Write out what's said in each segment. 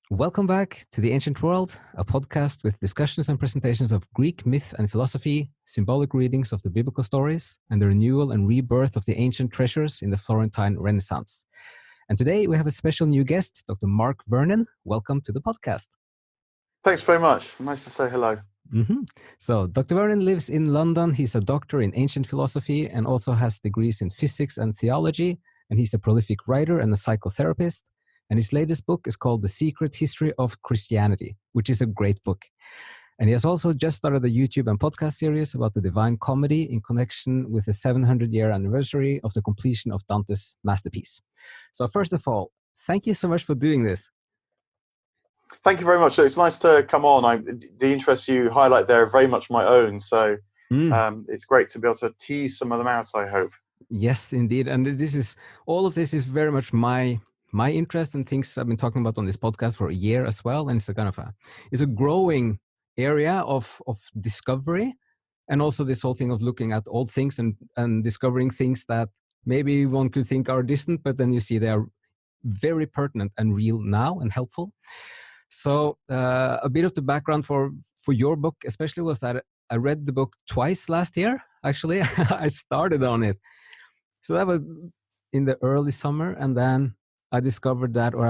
Welcome back to The Ancient World, a podcast with discussions and presentations of Greek myth and philosophy, symbolic readings of the biblical stories, and the renewal and rebirth of the ancient treasures in the Florentine Renaissance. And today we have a special new guest, Dr. Mark Vernon. Welcome to the podcast. Thanks very much. Nice to say hello. So Dr. Vernon lives in London. He's a doctor in ancient philosophy and also has degrees in physics and theology. And he's a prolific writer and a psychotherapist. And his latest book is called The Secret History of Christianity, which is a great book. And he has also just started a YouTube and podcast series about the Divine Comedy in connection with the 700-year anniversary of the completion of Dante's masterpiece. So first of all, thank you so much for doing this. Thank you very much. It's nice to come on. The interests you highlight there are very much my own. So it's great to be able to tease some of them out, I hope. Yes, indeed. And all of this is very much my interest and things I've been talking about on this podcast for a year as well. And it's a growing area of discovery, and also this whole thing of looking at old things and discovering things that maybe one could think are distant, but then you see they are very pertinent and real now and helpful. So a bit of the background for your book especially was that I read the book twice last year. Actually, I started on it. So that was in the early summer, and then I discovered that, or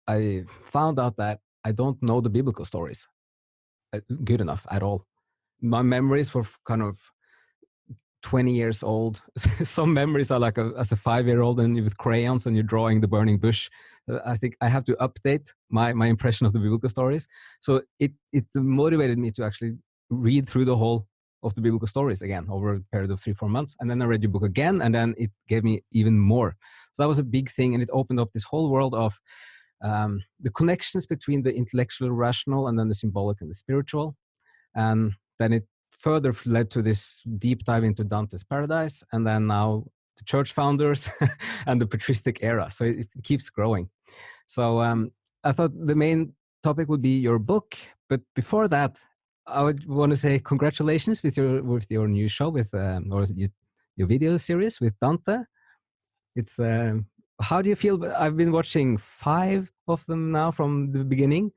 I found out that I don't know the biblical stories good enough at all. My memories were kind of 20 years old. Some memories are like as a 5-year-old and with crayons and you're drawing the burning bush. I think I have to update my impression of the biblical stories. So it motivated me to actually read through the whole of the biblical stories again over a period of 3-4 months. And then I read your book again, and then it gave me even more. So that was a big thing, and it opened up this whole world of the connections between the intellectual, rational, and then the symbolic and the spiritual. And then it further led to this deep dive into Dante's Paradise, and then now the church founders and the patristic era. So it keeps growing. So I thought the main topic would be your book, but before that, I would want to say congratulations with your new show your video series with Dante. It's how do you feel? I've been watching 5 of them now from the beginning.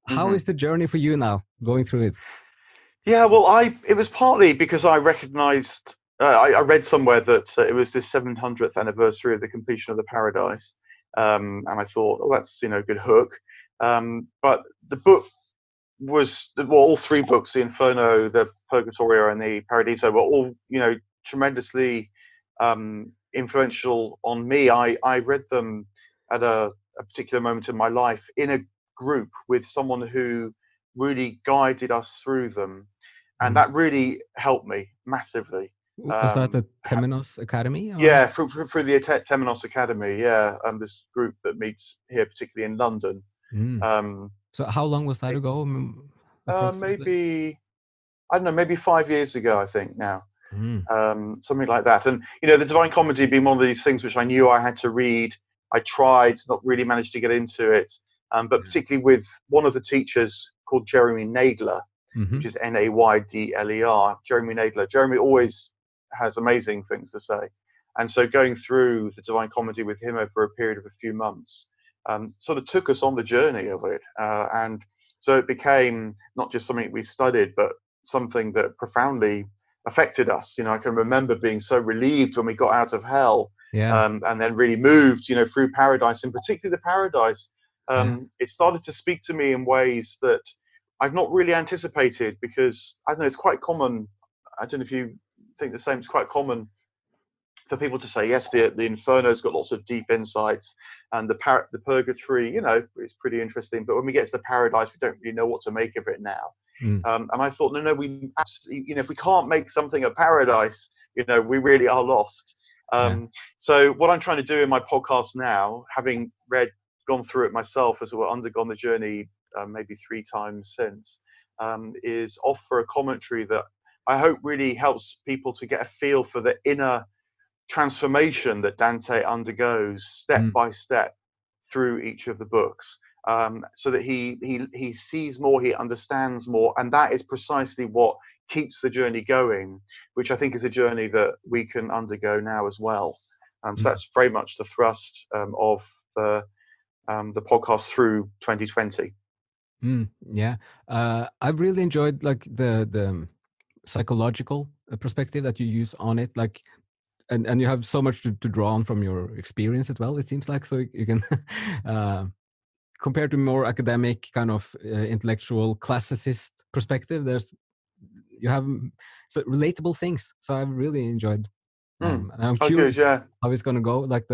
How is the journey for you now, going through it? Yeah, well, it was partly because I recognised, I read somewhere that it was the 700th anniversary of the completion of the Paradise, and I thought, oh, that's a good hook. But the book was, well, all 3 books, the Inferno, the Purgatorio, and the Paradiso, were all tremendously influential on me. I read them at a particular moment in my life in a group with someone who really guided us through them, and that really helped me massively. Was that the Temenos Academy? Or? Yeah, through the Temenos Academy, yeah, and this group that meets here, particularly in London. So how long was that ago? Maybe, I don't know, maybe 5 years ago, I think now. Something like that. And the Divine Comedy being one of these things which I knew I had to read. I tried, not really managed to get into it, but particularly with one of the teachers called Jeremy Nadler, which is Naydler. Jeremy Nadler. Jeremy always has amazing things to say, and so going through the Divine Comedy with him over a period of a few months sort of took us on the journey of it, and so it became not just something we studied, but something that profoundly affected us. I can remember being so relieved when we got out of hell, and then really moved, through Paradise, and particularly the Paradise. It started to speak to me in ways that I've not really anticipated, because I don't know, it's quite common. I don't know if you think the same. It's quite common for people to say, yes, the Inferno's got lots of deep insights, and the Purgatory, it's pretty interesting. But when we get to the Paradise, we don't really know what to make of it now. And I thought, no, we absolutely, if we can't make something a paradise, we really are lost. So what I'm trying to do in my podcast now, having gone through it myself, as well, undergone the journey maybe 3 times since, is offer a commentary that I hope really helps people to get a feel for the inner transformation that Dante undergoes step by step through each of the books, so that he sees more, he understands more, and that is precisely what keeps the journey going, which I think is a journey that we can undergo now as well. So that's very much the thrust of the podcast through 2020. Yeah, I've really enjoyed like the psychological perspective that you use on it, like, and you have so much to draw on from your experience as well. It seems like, so you can compared to more academic kind of intellectual classicist perspective, you have so relatable things. So I've really enjoyed. And I'm curious how it's gonna go. Like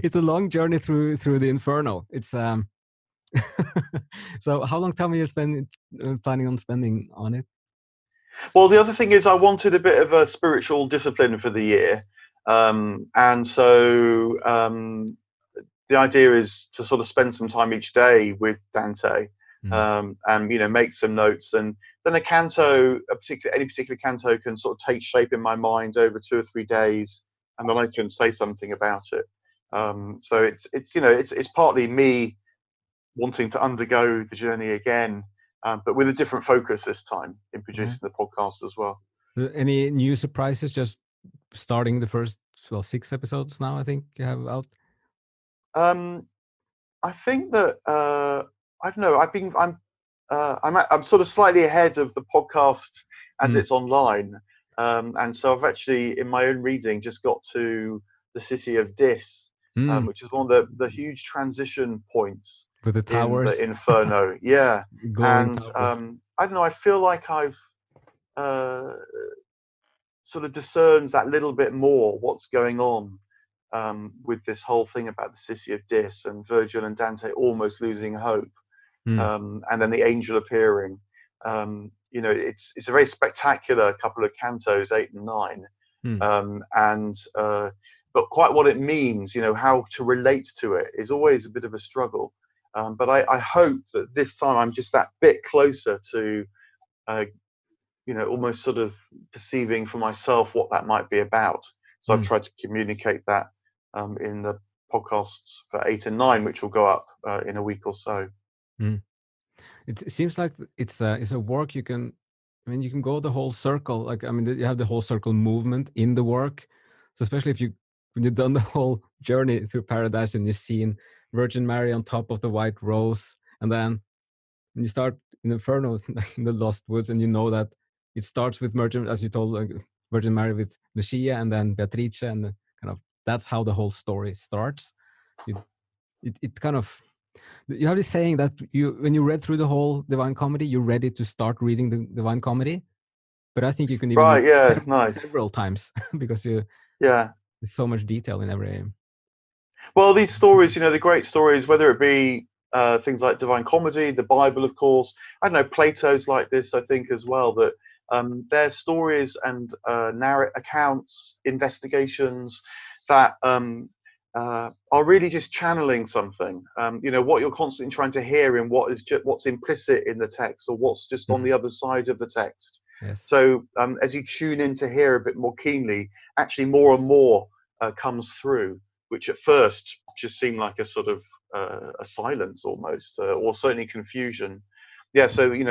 it's a long journey through the inferno. It's so how long time are you planning on spending on it? Well, the other thing is I wanted a bit of a spiritual discipline for the year, and so the idea is to sort of spend some time each day with Dante, and make some notes, and then any particular canto can sort of take shape in my mind over 2 or 3 days, and then I can say something about it. So it's partly me wanting to undergo the journey again, but with a different focus this time in producing the podcast as well. Any new surprises? Just starting the first 6 episodes now, I think you have out. I think that I don't know. I'm sort of slightly ahead of the podcast as it's online, and so I've actually, in my own reading, just got to the city of Dis, which is one of the huge transition points with the towers, in the Inferno. Yeah, and I don't know. I feel like I've sort of discerned that little bit more what's going on. With this whole thing about the city of Dis and Virgil and Dante almost losing hope, and then the angel appearing. It's a very spectacular couple of cantos, 8 and 9, but quite what it means, how to relate to it is always a bit of a struggle. But I hope that this time I'm just that bit closer to, almost sort of perceiving for myself what that might be about. So I've tried to communicate that in the podcasts for 8 and 9, which will go up in a week or so. It seems like it's a work you can go the whole circle. Like, you have the whole circle movement in the work. So especially when you've done the whole journey through paradise and you've seen Virgin Mary on top of the white rose, and then when you start in Inferno, in the Lost Woods, and you know that it starts with Virgin, as you told, like, Virgin Mary with Lucia, and then Beatrice, and kind of that's how the whole story starts. It kind of, you have this saying that when you read through the whole Divine Comedy, you're ready to start reading the Divine Comedy. But I think you can even read several times because there's so much detail in every. Well, these stories, the great stories, whether it be things like Divine Comedy, the Bible, of course. I don't know, Plato's like this, I think, as well, that their stories and accounts, investigations that are really just channeling something. What you're constantly trying to hear in what's implicit in the text, or what's just on the other side of the text. Yes. So as you tune in to hear a bit more keenly, actually more and more comes through, which at first just seemed like a sort of a silence almost, or certainly confusion. Yeah. So you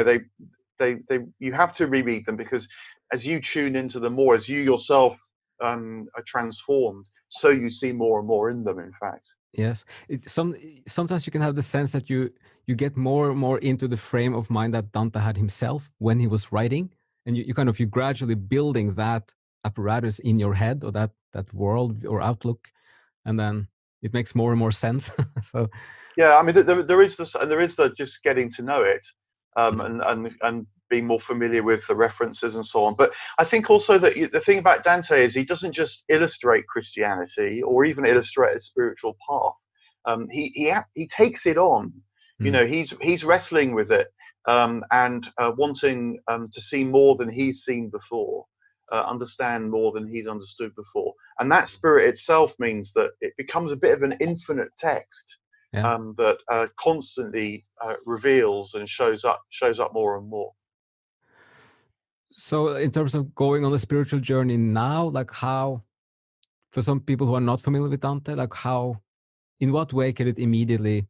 have to reread them, because as you tune into them more, as you yourself are transformed, so you see more and more in them, in fact. Yes. Sometimes you can have the sense that you get more and more into the frame of mind that Dante had himself when he was writing, and you gradually building that apparatus in your head, or that world or outlook, and then it makes more and more sense. So yeah, there is this, and there is the just getting to know it, and being more familiar with the references and so on. But I think also that the thing about Dante is he doesn't just illustrate Christianity or even illustrate a spiritual path. He takes it on. He's wrestling with it, and wanting to see more than he's seen before, understand more than he's understood before. And that spirit itself means that it becomes a bit of an infinite text. That constantly reveals and shows up more and more. So in terms of going on a spiritual journey now, like how, for some people who are not familiar with Dante, like how, in what way can it immediately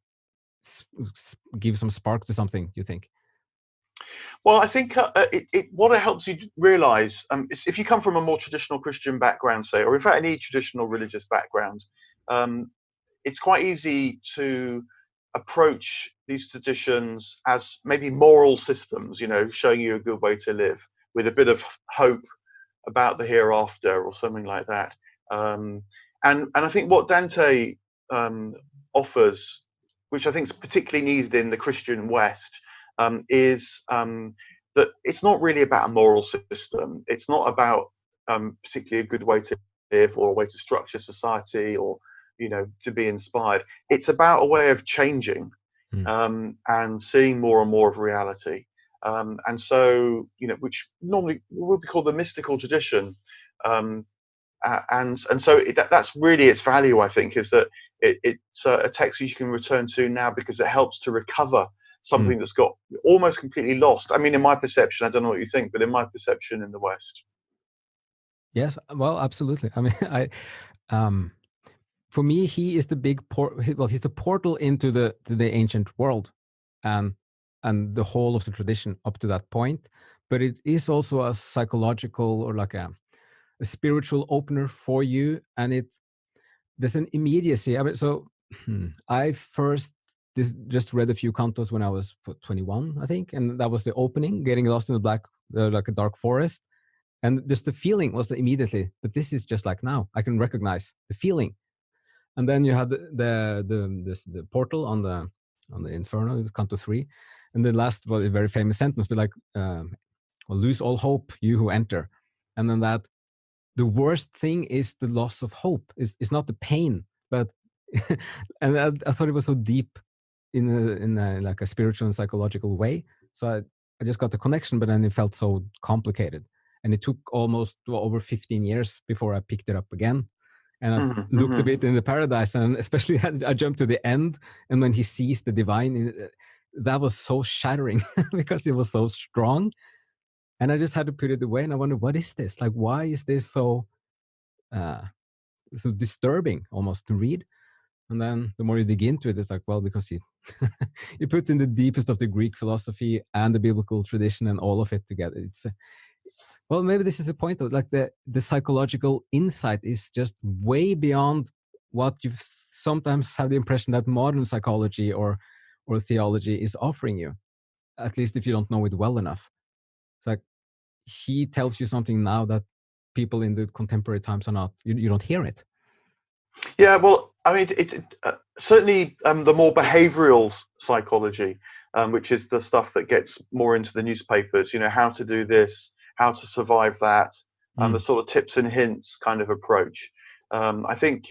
give some spark to something, you think? Well, I think what it helps you realize is if you come from a more traditional Christian background, say, or in fact any traditional religious background, um, it's quite easy to approach these traditions as maybe moral systems, showing you a good way to live with a bit of hope about the hereafter or something like that. And I think what Dante offers, which I think is particularly needed in the Christian West, is that it's not really about a moral system. It's not about particularly a good way to live or a way to structure society or to be inspired. It's about a way of changing and seeing more and more of reality. And so, which normally would be called the mystical tradition. And so that's really its value, I think, is that it's a text you can return to now because it helps to recover something that's got almost completely lost. I mean, in my perception, I don't know what you think, but in my perception in the West. Yes, well, absolutely. I mean, for me, he is the big he's the portal into the ancient world, and the whole of the tradition up to that point. But it is also a psychological or like a spiritual opener for you, and there's an immediacy. I mean, so I first just read a few cantos when I was 21, I think, and that was the opening, getting lost in the black, like a dark forest, and just the feeling was immediately. But this is just like now, I can recognize the feeling. And then you had the portal on the Inferno, canto 3, and the last, well, a very famous sentence, but like, well, lose all hope, you who enter, and then that. The worst thing is the loss of hope. It's not the pain, but and I thought it was so deep in a like a spiritual and psychological way. So I just got the connection, but then it felt so complicated, and it took almost over 15 years before I picked it up again. And I looked a bit in the Paradise, and especially I jumped to the end, and when he sees the divine, that was so shattering because it was so strong. And I just had to put it away, and I wonder, what is this? Like, why is this so so disturbing almost to read? And then the more you dig into it, it's like, well, because he he puts in the deepest of the Greek philosophy and the biblical tradition and all of it together. It's well, maybe this is a point of like the psychological insight is just way beyond what you've sometimes have the impression that modern psychology or theology is offering you, at least if you don't know it well enough. It's like he tells you something now that people in the contemporary times are not, you don't hear it. Yeah, well, I mean, certainly the more behavioral psychology, which is the stuff that gets more into the newspapers, how to do this, how to survive that, and the sort of tips and hints kind of approach. I think,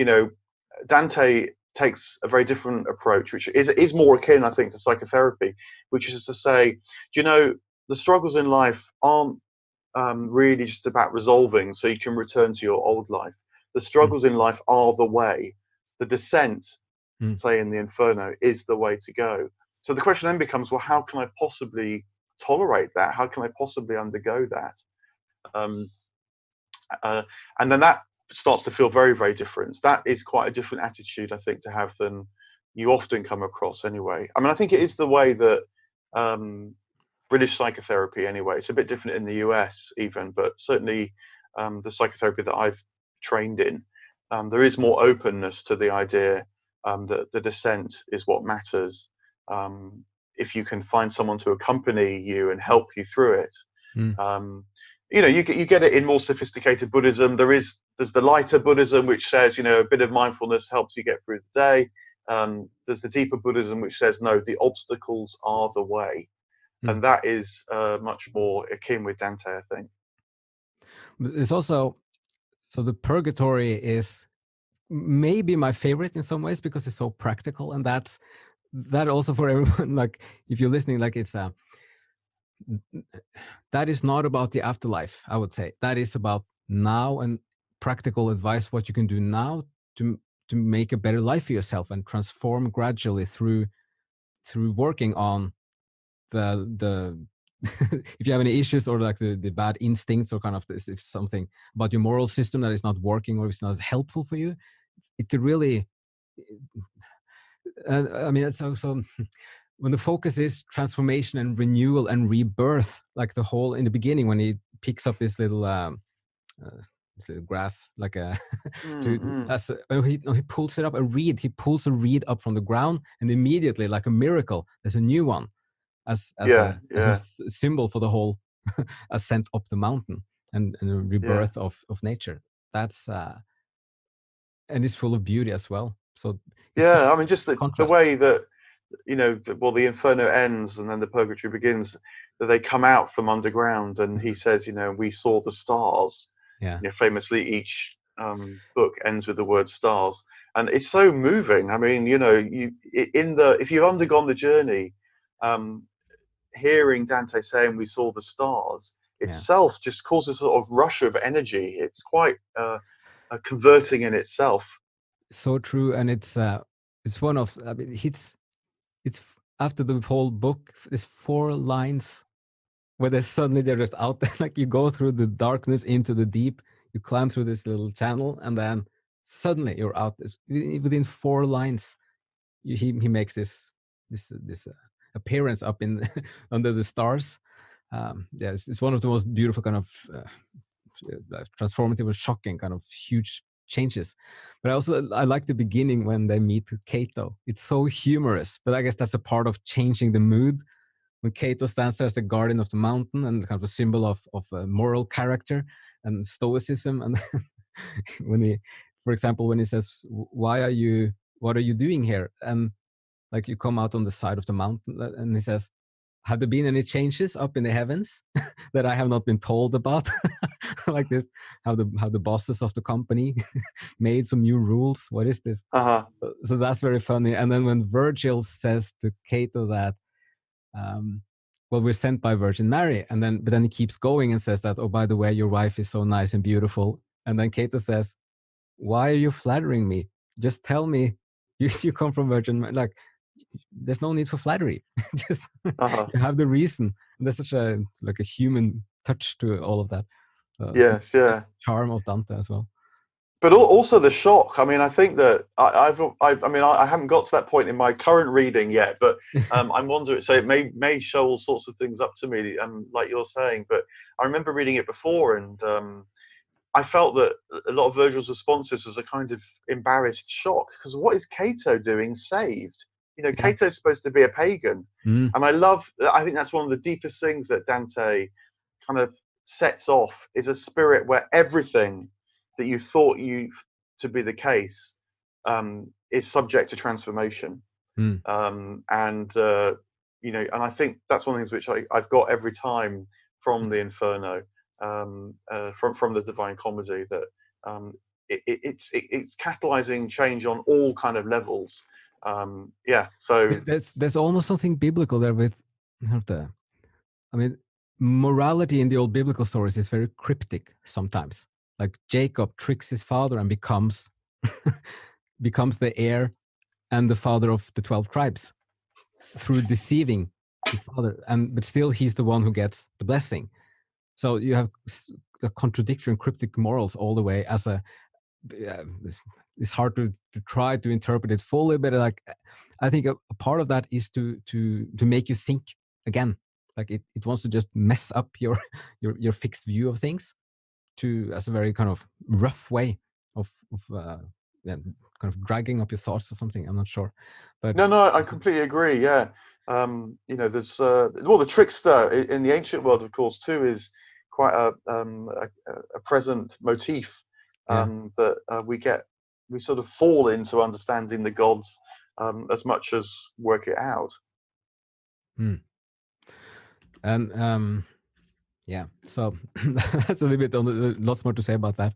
Dante takes a very different approach, which is more akin, I think, to psychotherapy, which is to say, the struggles in life aren't really just about resolving so you can return to your old life. The struggles in life are the way. The descent, say in the Inferno, is the way to go. So the question then becomes, well, how can I possibly tolerate that? How can I possibly undergo that? And then that starts to feel very, very different. That is quite a different attitude, I think, to have than you often come across anyway. I mean, I think it is the way that British psychotherapy anyway. It's a bit different in the US even, but certainly the psychotherapy that I've trained in, there is more openness to the idea that the descent is what matters. If you can find someone to accompany you and help you through it, you get it in more sophisticated Buddhism. There's the lighter Buddhism, which says, a bit of mindfulness helps you get through the day. There's the deeper Buddhism, which says, no, the obstacles are the way. And that is much more akin with Dante, I think. It's also, so the purgatory is maybe my favorite in some ways because it's so practical, and that also for everyone, like if you're listening, like it's that is not about the afterlife. I would say that is about now and practical advice, what you can do now to make a better life for yourself and transform gradually through working on the if you have any issues or like the bad instincts or kind of this, if something about your moral system that is not working or if it's not helpful for you, it could really I mean, it's also when the focus is transformation and renewal and rebirth, like the whole in the beginning when he picks up this little grass, like a he pulls it up, he pulls a reed up from the ground, and immediately, like a miracle, there's a new one as a symbol for the whole ascent up the mountain and the rebirth of nature. That's and it's full of beauty as well. So I mean, just the way that, you know, the Inferno ends and then the Purgatory begins, that they come out from underground, and he says, you know, we saw the stars. Yeah. You know, famously, each book ends with the word stars, and it's so moving. I mean, you know, if you've undergone the journey, hearing Dante saying we saw the stars itself just causes a sort of rush of energy. It's quite converting in itself. So true, and it's one of, I mean, it's after the whole book, there's 4 lines where they're just out there, like you go through the darkness into the deep, you climb through this little channel, and then suddenly you're out. Within 4 lines, he makes this appearance up in under the stars. It's one of the most beautiful kind of transformative and shocking kind of huge changes. But I like the beginning when they meet Cato. It's so humorous, but I guess that's a part of changing the mood. When Cato stands there as the guardian of the mountain and kind of a symbol of moral character and stoicism, and when he, for example, when he says, what are you doing here? And like, you come out on the side of the mountain, and he says, have there been any changes up in the heavens that I have not been told about? Like this, how the bosses of the company made some new rules. What is this? So that's very funny. And then when Virgil says to Cato that, well, we're sent by Virgin Mary, but then he keeps going and says that, oh, by the way, your wife is so nice and beautiful. And then Cato says, why are you flattering me? Just tell me you come from Virgin Mary. Like, there's no need for flattery. Just you have the reason. And there's such a human touch to all of that. Charm of Dante as well. But also the shock. I mean, I think that I haven't got to that point in my current reading yet, but I'm wondering. So it may show all sorts of things up to me, like you're saying. But I remember reading it before, and I felt that a lot of Virgil's responses was a kind of embarrassed shock, because what is Cato doing saved? You know, Cato is supposed to be a pagan, and I think that's one of the deepest things that Dante kind of sets off, is a spirit where everything that you thought to be the case is subject to transformation. You know, and I think that's one of the things which I've got every time from the Inferno, from the Divine Comedy, that it's catalyzing change on all kind of levels. So there's almost something biblical there with morality in the old biblical stories is very cryptic sometimes. Like Jacob tricks his father and becomes the heir and the father of the 12 tribes through deceiving his father, but still he's the one who gets the blessing. So you have a contradictory and cryptic morals all the way. It's hard to try to interpret it fully, but like, I think a part of that is to make you think again. Like it wants to just mess up your fixed view of things, as a very kind of rough way of kind of dragging up your thoughts or something. I'm not sure, but no, I completely agree. You know, there's the trickster in the ancient world, of course, too, is quite a present motif that we sort of fall into understanding the gods as much as work it out. And yeah, so that's a little bit lots more to say about that.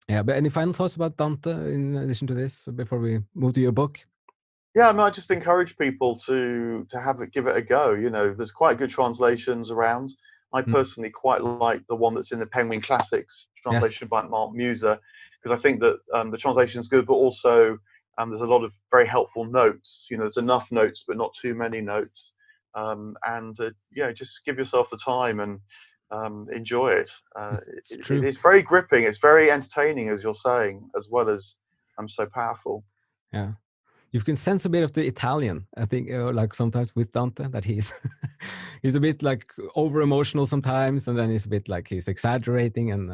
Yeah, but any final thoughts about Dante in addition to this before we move to your book? Yeah, I mean, I just encourage people to give it a go. You know, there's quite good translations around. I personally quite like the one that's in the Penguin Classics translation by Mark Muser, because I think that the translation is good, but also there's a lot of very helpful notes. You know, there's enough notes, but not too many notes. Just give yourself the time and enjoy it. It's very gripping. It's very entertaining, as you're saying, as well as so powerful. Yeah. you can sense a bit of the Italian, I think, like sometimes with Dante, that he's he's a bit like over emotional sometimes, and then he's a bit like he's exaggerating, and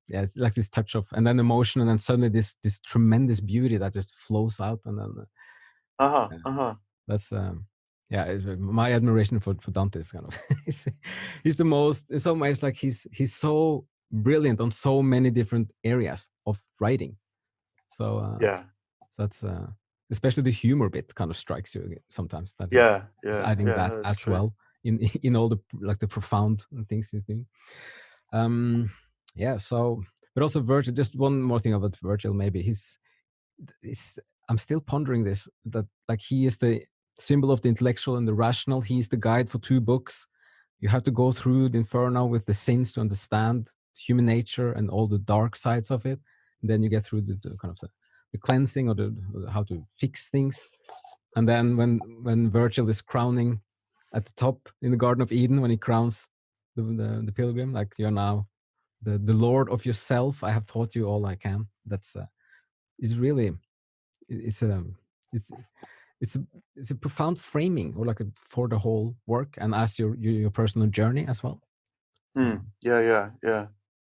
yeah, it's like this touch of, and then emotion, and then suddenly this tremendous beauty that just flows out, and then that's yeah, my admiration for Dante is kind of he's the most, in some ways, like he's so brilliant on so many different areas of writing. So yeah, so that's especially the humor bit kind of strikes you sometimes, that he's adding that that's as true. well in all the like the profound things he's doing. Yeah, so, but also Virgil, just one more thing about Virgil, maybe he's I'm still pondering this, that like he is the symbol of the intellectual and the rational. He's the guide for 2 books. You have to go through the Inferno with the sins to understand human nature and all the dark sides of it. And then you get through the kind of the cleansing, or the how to fix things. And then when Virgil is crowning at the top in the Garden of Eden, when he crowns the pilgrim, like, you're now the Lord of yourself. I have taught you all I can. That's it's really it's a it's it's a it's a profound framing, or like for the whole work, and as your personal journey as well. So Yeah.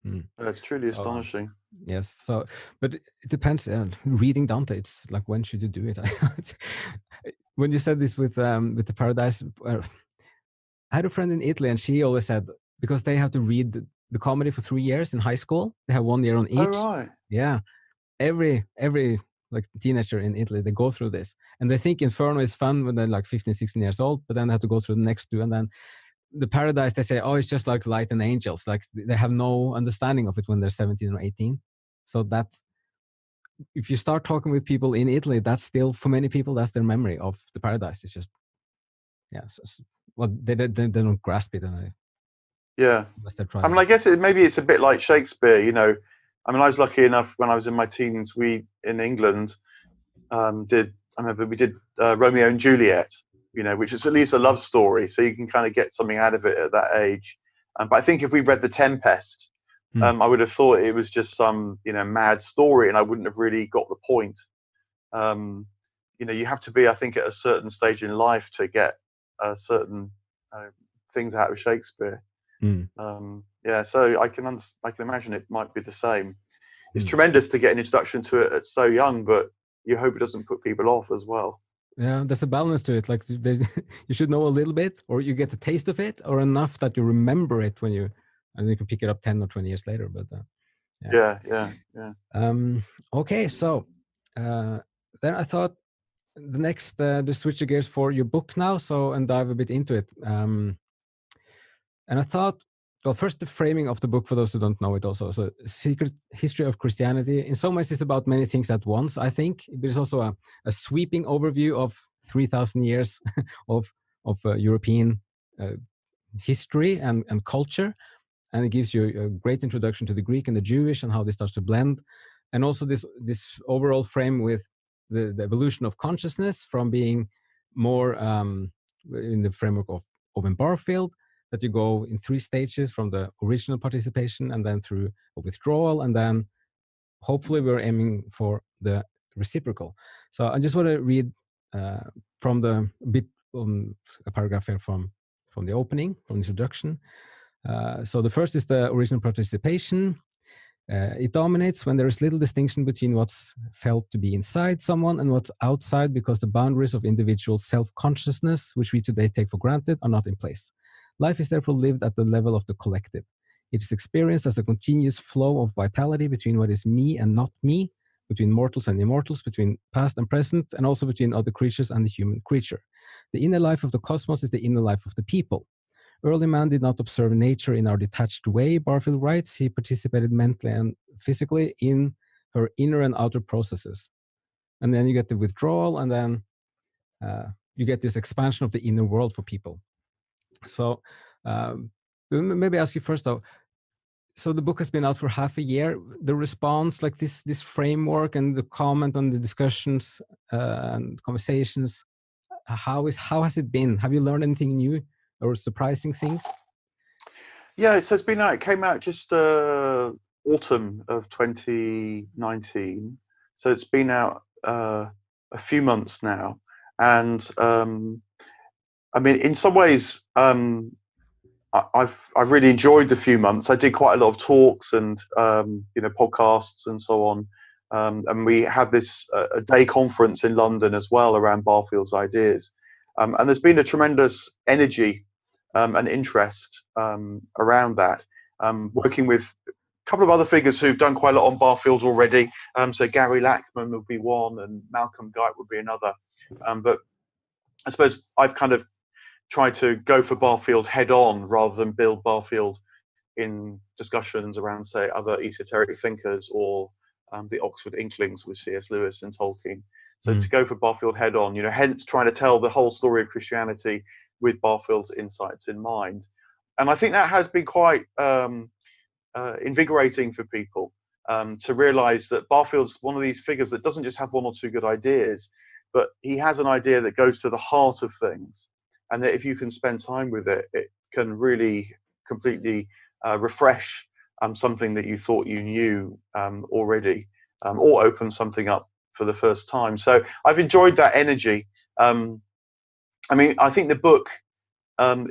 mm. It's truly So, astonishing. yes. So, but it depends. Reading Dante, it's like, when should you do it? When you said this with the Paradise, I had a friend in Italy, and she always said, because they have to read the comedy for 3 years in high school, they have 1 year on each. Oh, right. Yeah, every like teenager in Italy, they go through this, and they think Inferno is fun when they're like 15, 16 years old, but then they have to go through the next 2, and then the Paradise, they say, oh, it's just like Light and Angels. Like, they have no understanding of it when they're 17 or 18. So that's, if you start talking with people in Italy, that's still, for many people, that's their memory of the Paradise. It's just, yeah, well, they don't grasp it, Yeah. unless they're I trying. mean, I guess maybe it's a bit like Shakespeare, you know. I mean, I was lucky enough when I was in my teens, we in England I remember we did Romeo and Juliet, you know, which is at least a love story, so you can kind of get something out of it at that age. But I think if we read The Tempest, I would have thought it was just some, you know, mad story, and I wouldn't have really got the point. You know, you have to be, I think, at a certain stage in life to get certain things out of Shakespeare. Yeah, so I can imagine it might be the same. It's tremendous to get an introduction to it at so young, but you hope it doesn't put people off as well. Yeah, there's a balance to it. Like, you should know a little bit, or you get a taste of it, or enough that you remember it and you can pick it up 10 or 20 years later. But Yeah. Okay, so then I thought the next, the switch the gears for your book now, so, and dive a bit into it. And I thought, well, first, the framing of the book, for those who don't know it also. So, Secret History of Christianity, in some ways, is about many things at once, I think. But it's also a sweeping overview of 3,000 years of European history and culture. And it gives you a great introduction to the Greek and the Jewish, and how they start to blend. And also this overall frame with the evolution of consciousness, from being more in the framework of Barfield, that you go in 3 stages, from the original participation, and then through a withdrawal, and then hopefully we're aiming for the reciprocal. So I just want to read from the bit, a paragraph here from the opening, from the introduction. So the first is the original participation. It dominates when there is little distinction between what's felt to be inside someone and what's outside, because the boundaries of individual self-consciousness, which we today take for granted, are not in place. Life is therefore lived at the level of the collective. It is experienced as a continuous flow of vitality between what is me and not me, between mortals and immortals, between past and present, and also between other creatures and the human creature. The inner life of the cosmos is the inner life of the people. Early man did not observe nature in our detached way, Barfield writes. He participated mentally and physically in her inner and outer processes. And then you get the withdrawal, and then you get this expansion of the inner world for people. So maybe ask you first, though. So the book has been out for half a year. The response, like this framework and the comment on the discussions and conversations, how has it been? Have you learned anything new or surprising things? Yeah, so it came out just autumn of 2019. So it's been out a few months now, and I mean, in some ways, I've really enjoyed the few months. I did quite a lot of talks and podcasts and so on, and we had this a day conference in London as well around Barfield's ideas, and there's been a tremendous energy and interest around that. Working with a couple of other figures who've done quite a lot on Barfield already. So Gary Lackman would be one, and Malcolm Guite would be another. But I suppose I've kind of try to go for Barfield head on rather than build Barfield in discussions around, say, other esoteric thinkers or the Oxford Inklings with C.S. Lewis and Tolkien. So to go for Barfield head on, hence trying to tell the whole story of Christianity with Barfield's insights in mind. And I think that has been quite invigorating for people to realize that Barfield's one of these figures that doesn't just have one or two good ideas, but he has an idea that goes to the heart of things. And that if you can spend time with it, it can really completely refresh something that you thought you knew already, or open something up for the first time. So I've enjoyed that energy. I mean, I think the book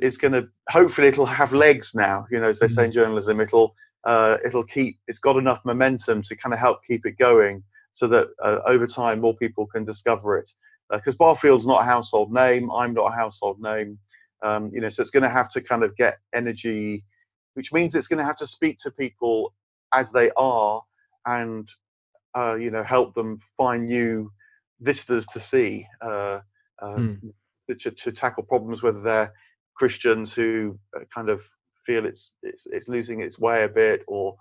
is going to, hopefully it'll have legs now, as they say in journalism, it's got enough momentum to kind of help keep it going so that over time more people can discover it. Because Barfield's not a household name, I'm not a household name, so it's going to have to kind of get energy, which means it's going to have to speak to people as they are, and help them find new vistas to see, to tackle problems, whether they're Christians who kind of feel it's losing its way a bit, or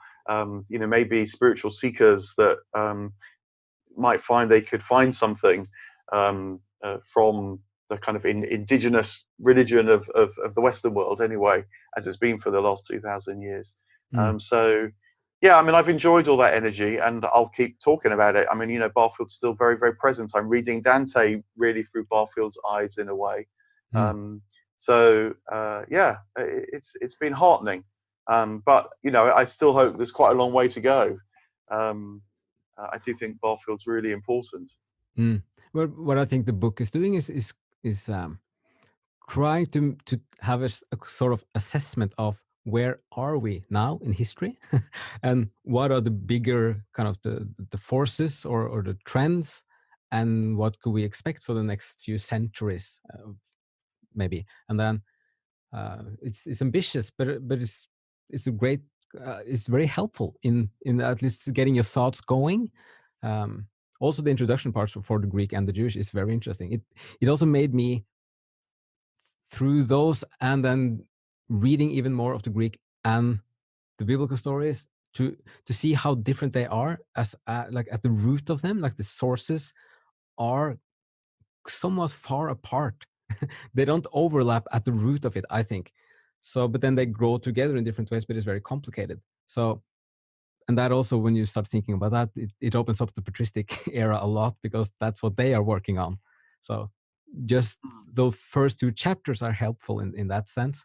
maybe spiritual seekers that might find they could find something from the kind of indigenous religion of the Western world, anyway, as it's been for the last 2,000 years. So, yeah, I mean, I've enjoyed all that energy, and I'll keep talking about it. I mean, Barfield's still very, very present. I'm reading Dante really through Barfield's eyes in a way. So, yeah, it's been heartening. But, I still hope there's quite a long way to go. I do think Barfield's really important. Well, what I think the book is doing is trying to have a sort of assessment of where are we now in history, and what are the bigger kind of the forces or the trends, and what could we expect for the next few centuries, maybe. And then it's ambitious, but it's a great. It's very helpful in at least getting your thoughts going. Also, the introduction parts for the Greek and the Jewish is very interesting. It also made me, through those and then reading even more of the Greek and the biblical stories, to see how different they are, as like at the root of them, like the sources are somewhat far apart. They don't overlap at the root of it, I think. So, but then they grow together in different ways, but it's very complicated. So, and that also, when you start thinking about that, it opens up the patristic era a lot, because that's what they are working on. So just those first two chapters are helpful in that sense.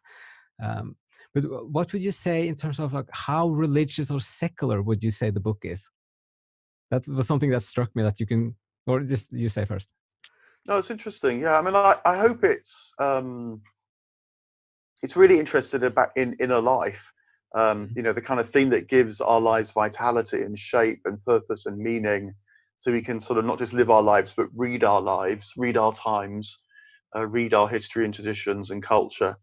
But what would you say in terms of like how religious or secular would you say the book is? That was something that struck me, that you can, or just you say first. No, it's interesting. Yeah, I mean, I hope it's really interested about in inner life. The kind of thing that gives our lives vitality and shape and purpose and meaning, so we can sort of not just live our lives, but read our lives, read our times, read our history and traditions and culture.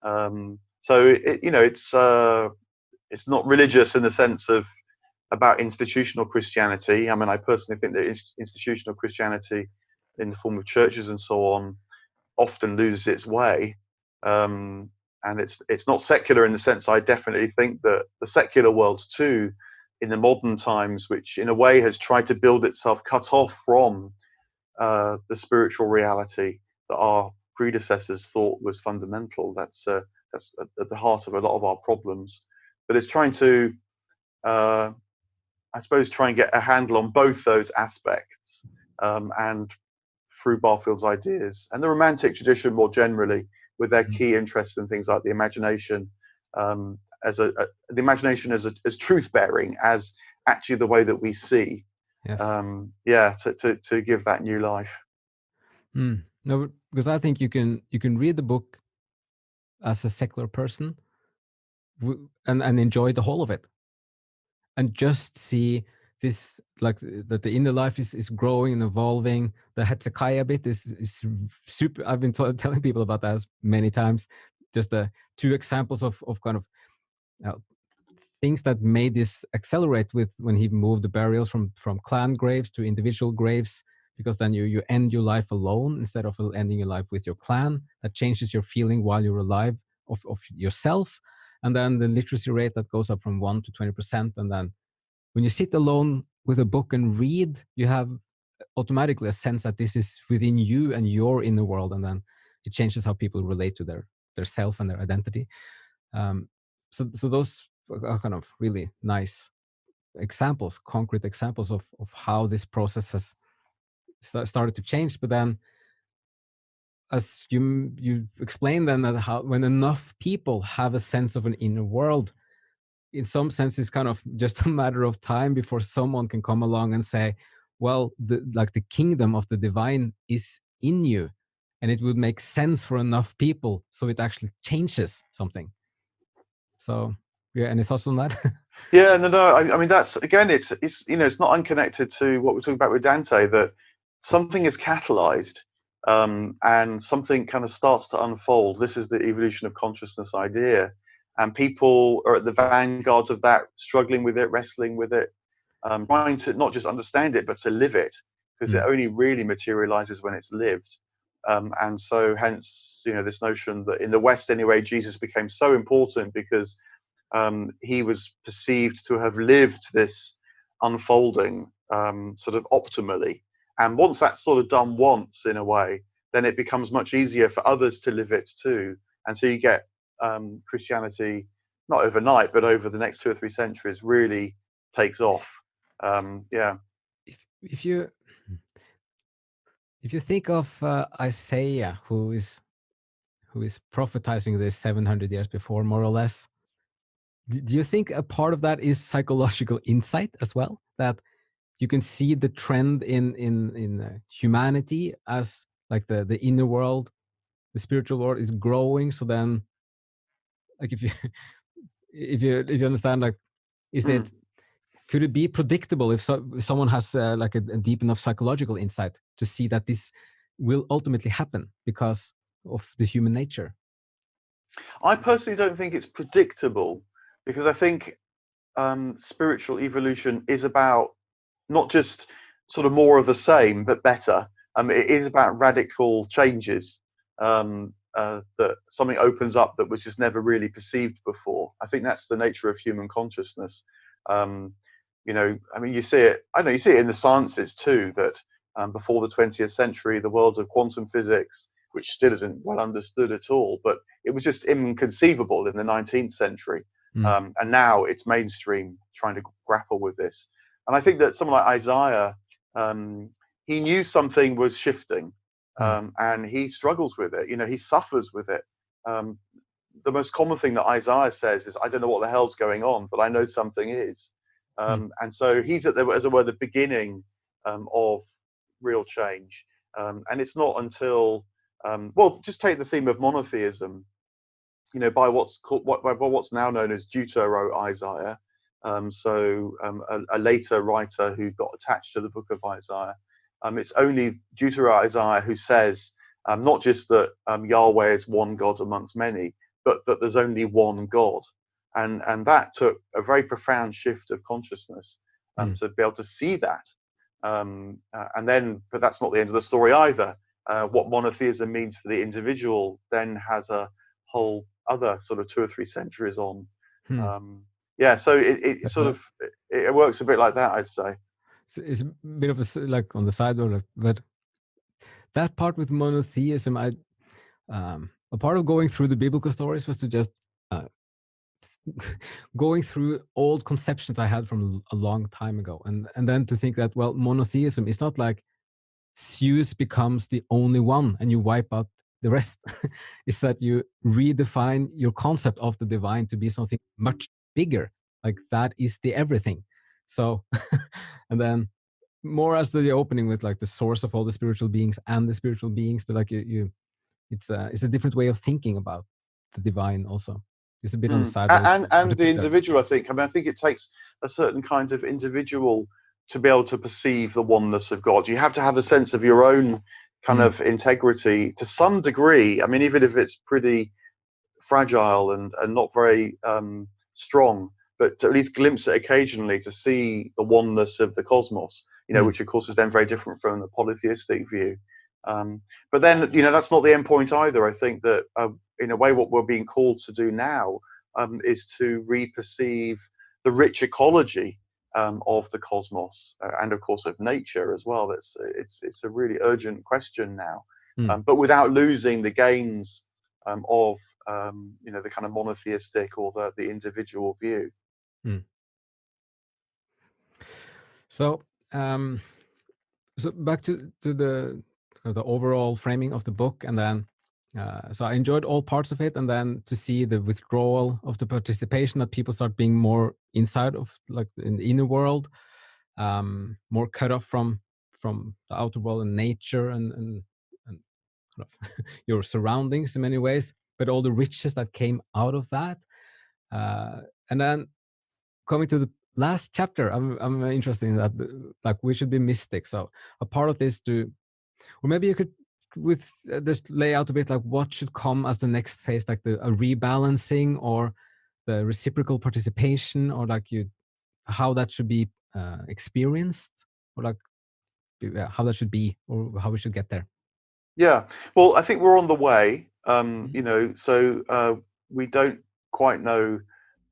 So it's not religious in the sense of about institutional Christianity. I mean, I personally think that institutional Christianity, in the form of churches and so on, often loses its way. And it's not secular in the sense, I definitely think that the secular world too, in the modern times, which in a way has tried to build itself cut off from the spiritual reality that our predecessors thought was fundamental. That's at the heart of a lot of our problems. But it's trying to, I suppose, try and get a handle on both those aspects, and through Barfield's ideas and the Romantic tradition more generally, with their key interests in things like the imagination, the imagination as truth bearing, as actually the way that we see, Yes. To give that new life. No, because I think you can read the book as a secular person and enjoy the whole of it, and just see this, like, that the inner life is growing and evolving. The Hezekiah bit is super. I've been telling people about that many times. Just the two examples of kind of uh, things that made this accelerate with when he moved the burials from clan graves to individual graves, because then you end your life alone instead of ending your life with your clan. That changes your feeling while you're alive of yourself. And then the literacy rate that goes up from 1 to 20%. And then when you sit alone with a book and read, you have automatically a sense that this is within you and your inner world, and then it changes how people relate to their self and their identity. So those are kind of really nice examples, concrete examples of how this process has started to change. But then, as you explained, then that how when enough people have a sense of an inner world, in some sense it's kind of just a matter of time before someone can come along and say, well, the kingdom of the divine is in you, and it would make sense for enough people, so it actually changes something. So yeah, any thoughts on that? Yeah, no. I mean, that's again, it's it's not unconnected to what we're talking about with Dante, that something is catalyzed, and something kind of starts to unfold. This is the evolution of consciousness idea, and people are at the vanguards of that, struggling with it, wrestling with it, trying to not just understand it but to live it, because it only really materializes when it's lived. And so, hence, this notion that in the West, anyway, Jesus became so important because he was perceived to have lived this unfolding sort of optimally. And once that's sort of done once, in a way, then it becomes much easier for others to live it too. And so you get Christianity, not overnight, but over the next 2 or 3 centuries, really takes off. Yeah. If you think of Isaiah, who is prophetizing this 700 years before, more or less, do you think a part of that is psychological insight as well? That you can see the trend in humanity as like the inner world, the spiritual world is growing. So then, like, if you if you understand, like, is it, could it be predictable if someone has like a deep enough psychological insight to see that this will ultimately happen because of the human nature? I personally don't think it's predictable, because I think spiritual evolution is about not just sort of more of the same, but better. It is about radical changes, that something opens up that was just never really perceived before. I think that's the nature of human consciousness. I mean, you see it. I know you see it in the sciences too. That before the 20th century, the world of quantum physics, which still isn't well understood at all, but it was just inconceivable in the 19th century. And now it's mainstream, trying to grapple with this. And I think that someone like Isaiah, he knew something was shifting, and he struggles with it. He suffers with it. The most common thing that Isaiah says is, "I don't know what the hell's going on, but I know something is." And so he's at as it were, the beginning of real change. And it's not until, well, just take the theme of monotheism. By what's now known as Deutero-Isaiah. A later writer who got attached to the book of Isaiah. It's only Deutero-Isaiah who says not just that Yahweh is one God amongst many, but that there's only one God. And that took a very profound shift of consciousness to be able to see that. But that's not the end of the story either. What monotheism means for the individual then has a whole other sort of 2 or 3 centuries on. So it sort of it works a bit like that, I'd say. It's a bit of a, like, on the side, but that part with monotheism, a part of going through the biblical stories was to just going through old conceptions I had from a long time ago, and then to think that, well, monotheism is not like Zeus becomes the only one and you wipe out the rest. It's that you redefine your concept of the divine to be something much bigger, like that is the everything. So and then more as the opening with like the source of all the spiritual beings and the spiritual beings, but like it's a different way of thinking about the divine also. It's a bit on the side, but and the individual. I think. I mean, I think it takes a certain kind of individual to be able to perceive the oneness of God. You have to have a sense of your own kind of integrity to some degree. I mean, even if it's pretty fragile and not very strong, but to at least glimpse it occasionally to see the oneness of the cosmos, which of course is then very different from the polytheistic view. But then, that's not the end point either. I think that in a way, what we're being called to do now is to reperceive the rich ecology of the cosmos and of course of nature as well. It's a really urgent question now, but without losing the gains of the kind of monotheistic or the individual view. So so back to the overall framing of the book, and then so I enjoyed all parts of it, and then to see the withdrawal of the participation, that people start being more inside of like in the inner world, more cut off from the outer world and nature and kind of your surroundings in many ways, but all the riches that came out of that, and then coming to the last chapter, I'm interested in that, like we should be mystics. So a part of this or maybe you could just lay out a bit like what should come as the next phase, like a rebalancing or the reciprocal participation, or like how that should be experienced, or like how that should be, or how we should get there. Yeah, well, I think we're on the way. So we don't quite know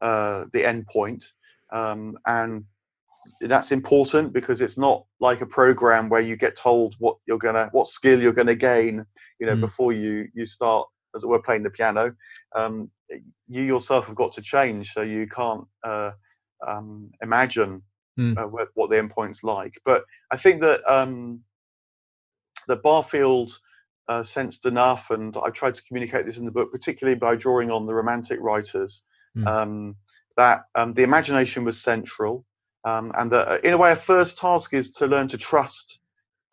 the end point, and that's important because it's not like a program where you get told what skill you're gonna gain, before you start, as it were, playing the piano. You yourself have got to change, so you can't imagine what the end point's like. But I think that that Barfield sensed enough, and I tried to communicate this in the book, particularly by drawing on the Romantic writers, that the imagination was central, and that in a way a first task is to learn to trust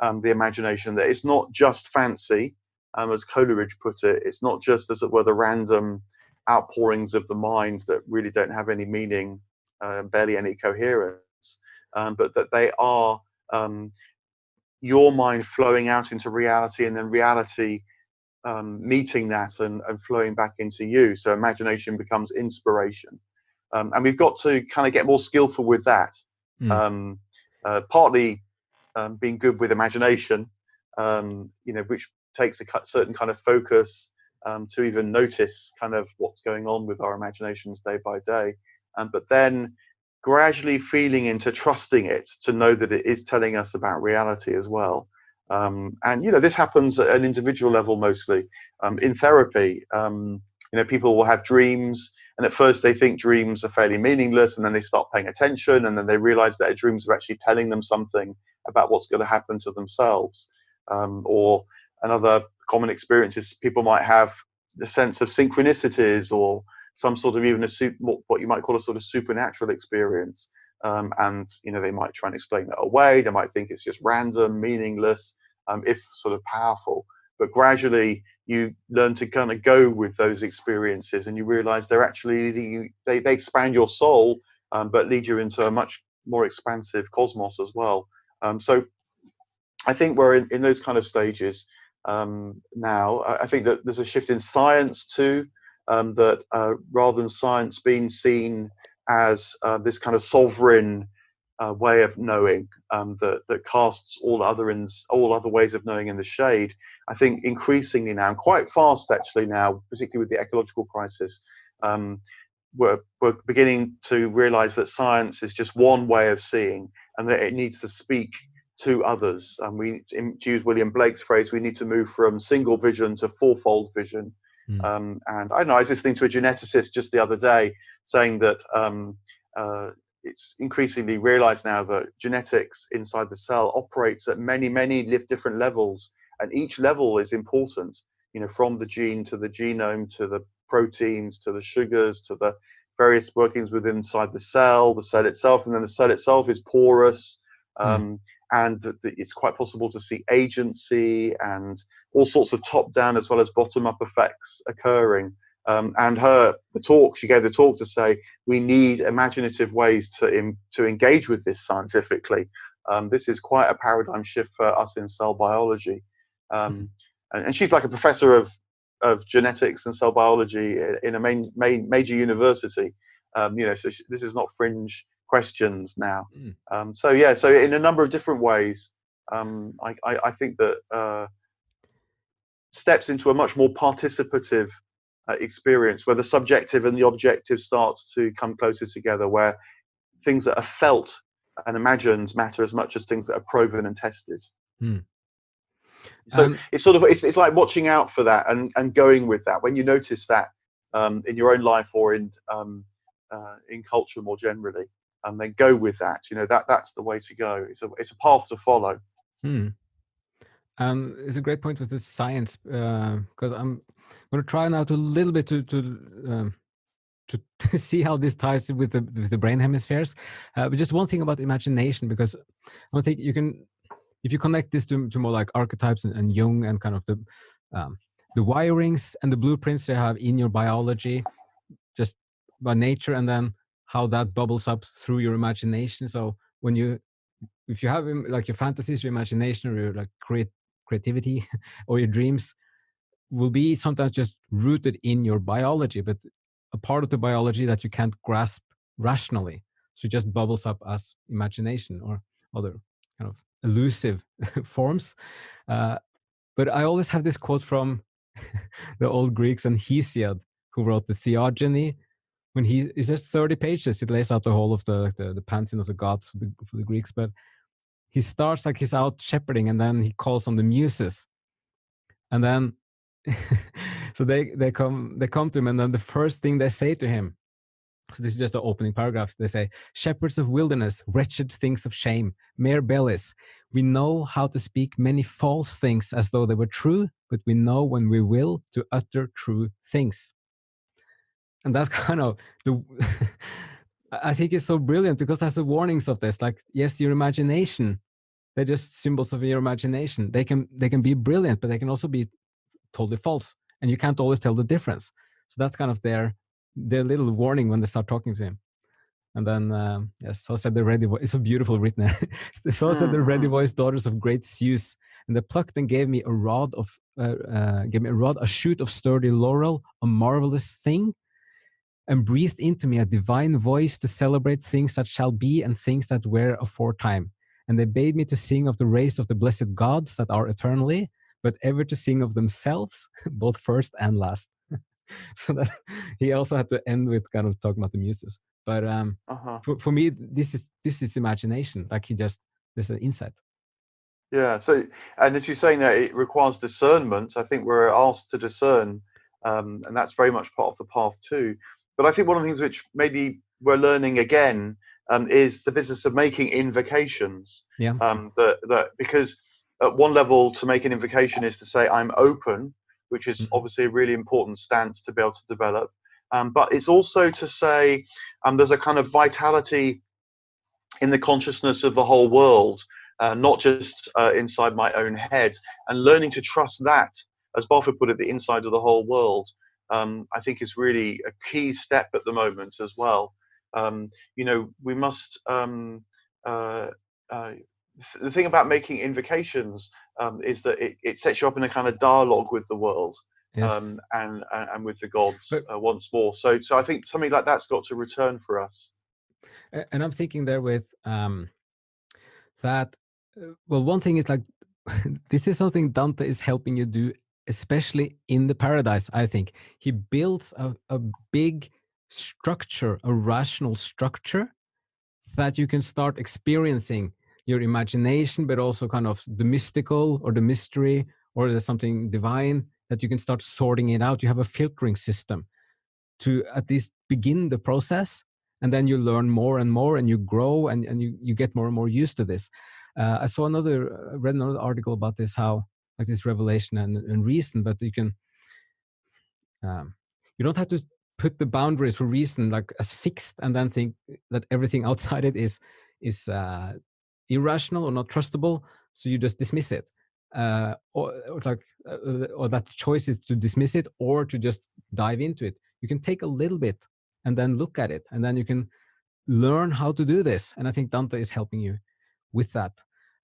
the imagination, that it's not just fancy, as Coleridge put it. It's not just, as it were, the random outpourings of the mind that really don't have any meaning, barely any coherence, but that they are your mind flowing out into reality, and then reality meeting that and flowing back into you. So imagination becomes inspiration. And we've got to kind of get more skillful with that. Partly being good with imagination, which takes a certain kind of focus to even notice kind of what's going on with our imaginations day by day. But then gradually feeling into trusting it to know that it is telling us about reality as well. And this happens at an individual level mostly. In therapy, people will have dreams, and at first they think dreams are fairly meaningless, and then they start paying attention, and then they realize that their dreams are actually telling them something about what's going to happen to themselves. Or another common experience is people might have the sense of synchronicities, or some sort of even what you might call a sort of supernatural experience. And they might try and explain that away. They might think it's just random, meaningless, if sort of powerful. But gradually you learn to kind of go with those experiences, and you realize they're actually they expand your soul, but lead you into a much more expansive cosmos as well. So I think we're in those kind of stages now. I think that there's a shift in science too, that rather than science being seen as this kind of sovereign way of knowing that casts all other ways of knowing in the shade, I think increasingly now, and quite fast actually now, particularly with the ecological crisis, we're beginning to realize that science is just one way of seeing, and that it needs to speak to others. And to use William Blake's phrase, we need to move from single vision to fourfold vision. And I don't know, I was listening to a geneticist just the other day saying that it's increasingly realized now that genetics inside the cell operates at many different levels, and each level is important, from the gene to the genome, to the proteins, to the sugars, to the various workings within inside the cell itself, and then the cell itself is porous. and it's quite possible to see agency and all sorts of top-down as well as bottom-up effects occurring. And she gave the talk to say we need imaginative ways to engage with this scientifically. This is quite a paradigm shift for us in cell biology. And she's like a professor of genetics and cell biology in a major university. So this is not fringe questions now. So in a number of different ways, I think that steps into a much more participative experience where the subjective and the objective starts to come closer together, where things that are felt and imagined matter as much as things that are proven and tested. So it's like watching out for that and going with that. When you notice that in your own life or in culture more generally, and then go with that. That's the way to go. It's a path to follow. It's a great point with the science, because I'm going to try now to a little bit to see how this ties with the brain hemispheres. But just one thing about imagination, because I don't think you can, if you connect this to more like archetypes and Jung and kind of the wirings and the blueprints you have in your biology, just by nature, and then how that bubbles up through your imagination. So if you have like your fantasies, your imagination, or your like creativity or your dreams will be sometimes just rooted in your biology, but a part of the biology that you can't grasp rationally. So it just bubbles up as imagination or other kind of elusive forms. But I always have this quote from the old Greeks and Hesiod, who wrote the Theogony. When he says 30 pages, it lays out the whole of the pantheon of the gods for the Greeks. But he starts like he's out shepherding, and then he calls on the muses, and then so they come to him, and then the first thing they say to him, so this is just the opening paragraphs, they say, "Shepherds of wilderness, wretched things of shame, mere bellies, we know how to speak many false things as though they were true, but we know when we will to utter true things." And that's kind of the I think it's so brilliant, because that's the warnings of this. Like, yes, your imagination, they're just symbols of your imagination. They can be brilliant, but they can also be totally false, and you can't always tell the difference. So that's kind of their little warning when they start talking to him. And then yes, so said the ready voice. It's so beautiful written there. So said the ready voiced daughters of great Zeus, and they plucked and gave me a rod, a shoot of sturdy laurel, a marvelous thing, and breathed into me a divine voice to celebrate things that shall be and things that were aforetime. And they bade me to sing of the race of the blessed gods that are eternally, but ever to sing of themselves, both first and last. So that he also had to end with kind of talking about the muses. But for me, this is imagination. Like there's an insight. Yeah. So, and as you're saying that it requires discernment, I think we're asked to discern, and that's very much part of the path too. But I think one of the things which maybe we're learning again is the business of making invocations. Yeah. That because at one level, to make an invocation is to say I'm open, which is obviously a really important stance to be able to develop. But it's also to say there's a kind of vitality in the consciousness of the whole world, not just inside my own head, and learning to trust that, as Barfield put it, the inside of the whole world. I think is really a key step at the moment as well. We must. The thing about making invocations is that it sets you up in a kind of dialogue with the world, yes. and with the gods once more. So I think something like that's got to return for us. And I'm thinking there with that. Well, one thing is like this is something Dante is helping you do, especially in the Paradise. I think he builds a big structure, a rational structure that you can start experiencing your imagination, but also kind of the mystical or the mystery, or there's something divine that you can start sorting it out. You have a filtering system to at least begin the process, and then you learn more and more, and you grow, and you get more and more used to this. I read another article about this, how like this revelation and reason, but you can you don't have to put the boundaries for reason like as fixed and then think that everything outside it is irrational or not trustable, so you just dismiss it, or that choice is to dismiss it or to just dive into it. You can take a little bit and then look at it, and then you can learn how to do this. And I think Dante is helping you with that.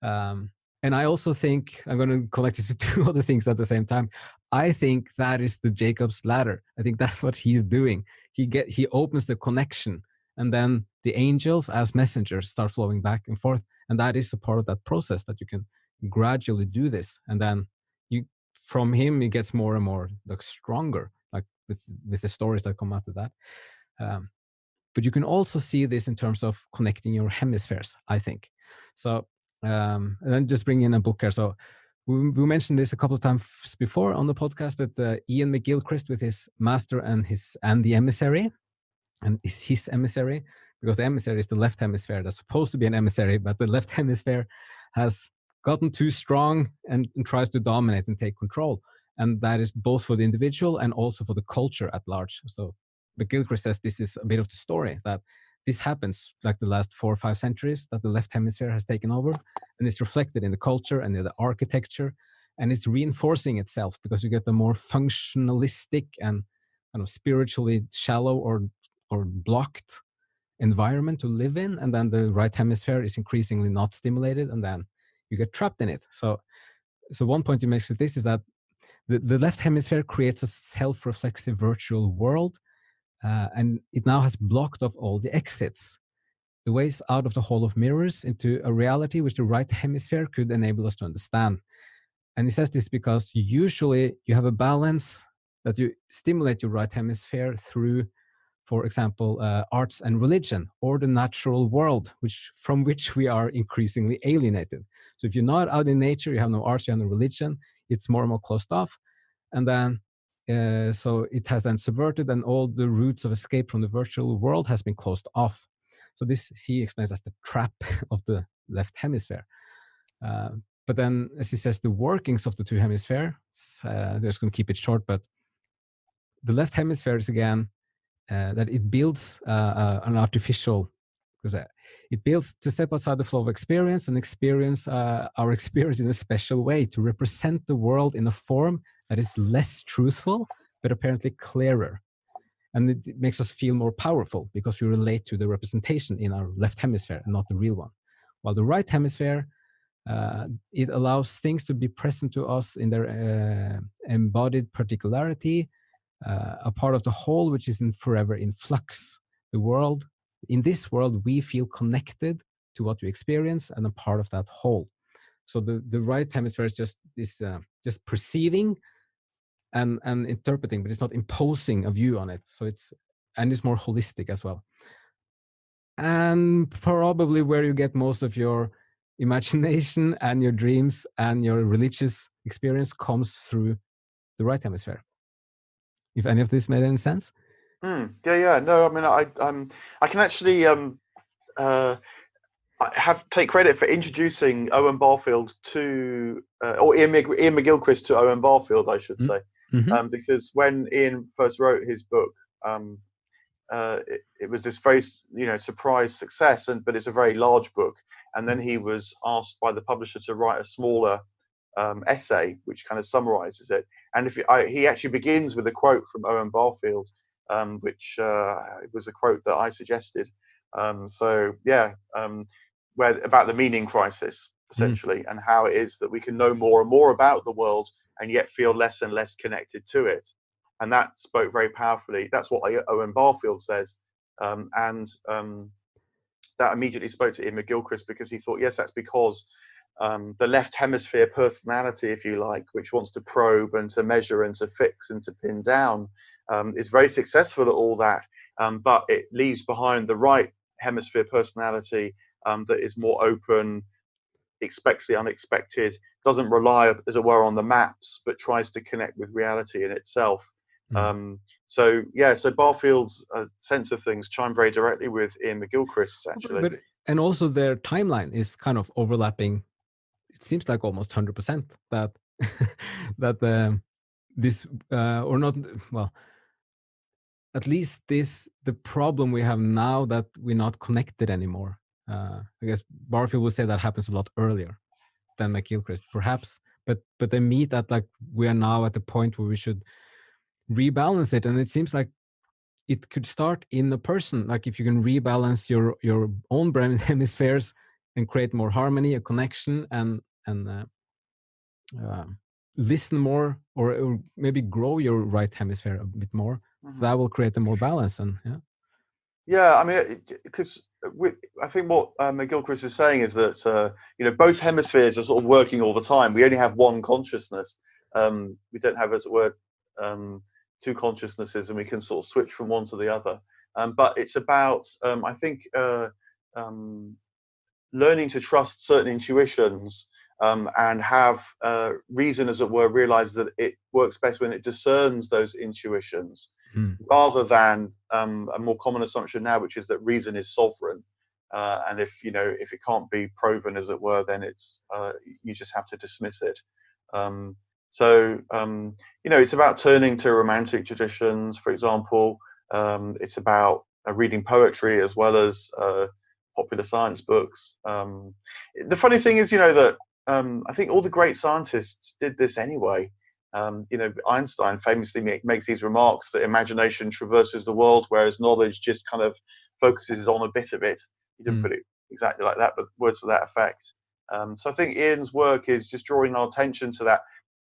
And I also think I'm going to connect this to two other things at the same time. I think that is the Jacob's ladder. I think that's what he's doing. He opens the connection, and then the angels as messengers start flowing back and forth. And that is a part of that process, that you can gradually do this. And then from him, it gets more and more like stronger, like with the stories that come out of that. But you can also see this in terms of connecting your hemispheres, I think. So, and then just bring in a book here. So we mentioned this a couple of times before on the podcast, but Ian McGilchrist with his Master and the Emissary, and is his emissary, because the emissary is the left hemisphere. That's supposed to be an emissary, but the left hemisphere has gotten too strong and tries to dominate and take control. And that is both for the individual and also for the culture at large. So McGilchrist says this is a bit of the story, that this happens like the last 4 or 5 centuries, that the left hemisphere has taken over, and it's reflected in the culture and in the architecture, and it's reinforcing itself, because you get the more functionalistic and kind of spiritually shallow or blocked environment to live in, and then the right hemisphere is increasingly not stimulated, and then you get trapped in it. So one point he makes with this is that the left hemisphere creates a self-reflexive virtual world, and it now has blocked off all the exits, the ways out of the hall of mirrors into a reality which the right hemisphere could enable us to understand. And he says this because usually you have a balance that you stimulate your right hemisphere through, for example, arts and religion, or the natural world, from which we are increasingly alienated. So if you're not out in nature, you have no arts, you have no religion, it's more and more closed off. And then, so it has then subverted, and all the routes of escape from the virtual world has been closed off. So this, he explains as the trap of the left hemisphere. But then, as he says, the workings of the two hemispheres, just going to keep it short, but the left hemisphere is again, that it builds an artificial, because it builds to step outside the flow of experience and experience our experience in a special way, to represent the world in a form that is less truthful, but apparently clearer. And it makes us feel more powerful because we relate to the representation in our left hemisphere and not the real one. While the right hemisphere, it allows things to be present to us in their embodied particularity, a part of the whole which is forever in flux. The world, in this world, we feel connected to what we experience and a part of that whole. So the right hemisphere is just perceiving and interpreting, but it's not imposing a view on it. So it's more holistic as well. And probably where you get most of your imagination and your dreams and your religious experience comes through the right hemisphere. If any of this made any sense? Yeah. No, I mean, I can actually take credit for introducing Owen Barfield to, or Ian McGilchrist to Owen Barfield, I should say, because when Ian first wrote his book, it was this very, surprise success, but it's a very large book. And then he was asked by the publisher to write a smaller essay which kind of summarizes it. And he actually begins with a quote from Owen Barfield, which was a quote that I suggested. Where about the meaning crisis, essentially, and how it is that we can know more and more about the world and yet feel less and less connected to it. And that spoke very powerfully. That's what Owen Barfield says. That immediately spoke to Ian McGilchrist, because he thought, yes, that's because the left hemisphere personality, if you like, which wants to probe and to measure and to fix and to pin down, is very successful at all that. But it leaves behind the right hemisphere personality that is more open, expects the unexpected, doesn't rely, as it were, on the maps, but tries to connect with reality in itself. So Barfield's sense of things chimed very directly with Ian McGilchrist's, actually. And also their timeline is kind of overlapping. It seems like almost 100% that this or not, well, at least the problem we have now, that we're not connected anymore, I guess Barfield would say that happens a lot earlier than McGilchrist, perhaps. But they meet at, like, we are now at the point where we should rebalance it, and it seems like it could start in a person. Like, if you can rebalance your own brain hemispheres and create more harmony, a connection, and uh, listen more, or maybe grow your right hemisphere a bit more, that will create a more balance. And yeah, I mean, because I think what McGilchrist is saying is that both hemispheres are sort of working all the time. We only have one consciousness. We don't have, as it were, two consciousnesses, and we can sort of switch from one to the other. But it's about, I think, learning to trust certain intuitions, and have reason, as it were, realize that it works best when it discerns those intuitions, rather than a more common assumption now, which is that reason is sovereign. And if it can't be proven, as it were, then it's you just have to dismiss it. It's about turning to romantic traditions, for example. It's about reading poetry as well as popular science books. The funny thing is, that I think all the great scientists did this anyway. Einstein famously makes these remarks that imagination traverses the world, whereas knowledge just kind of focuses on a bit of it. He didn't put it exactly like that, but words to that effect. So I think Ian's work is just drawing our attention to that,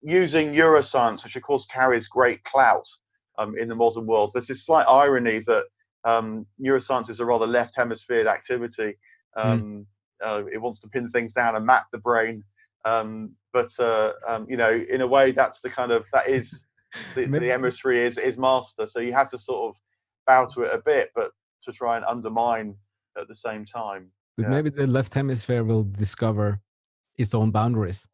using neuroscience, which of course carries great clout in the modern world. There's this slight irony that neuroscience is a rather left hemisphered activity. It wants to pin things down and map the brain. But in a way, that's the kind of, that is the hemisphere is master. So you have to sort of bow to it a bit, but to try and undermine at the same time. But maybe the left hemisphere will discover its own boundaries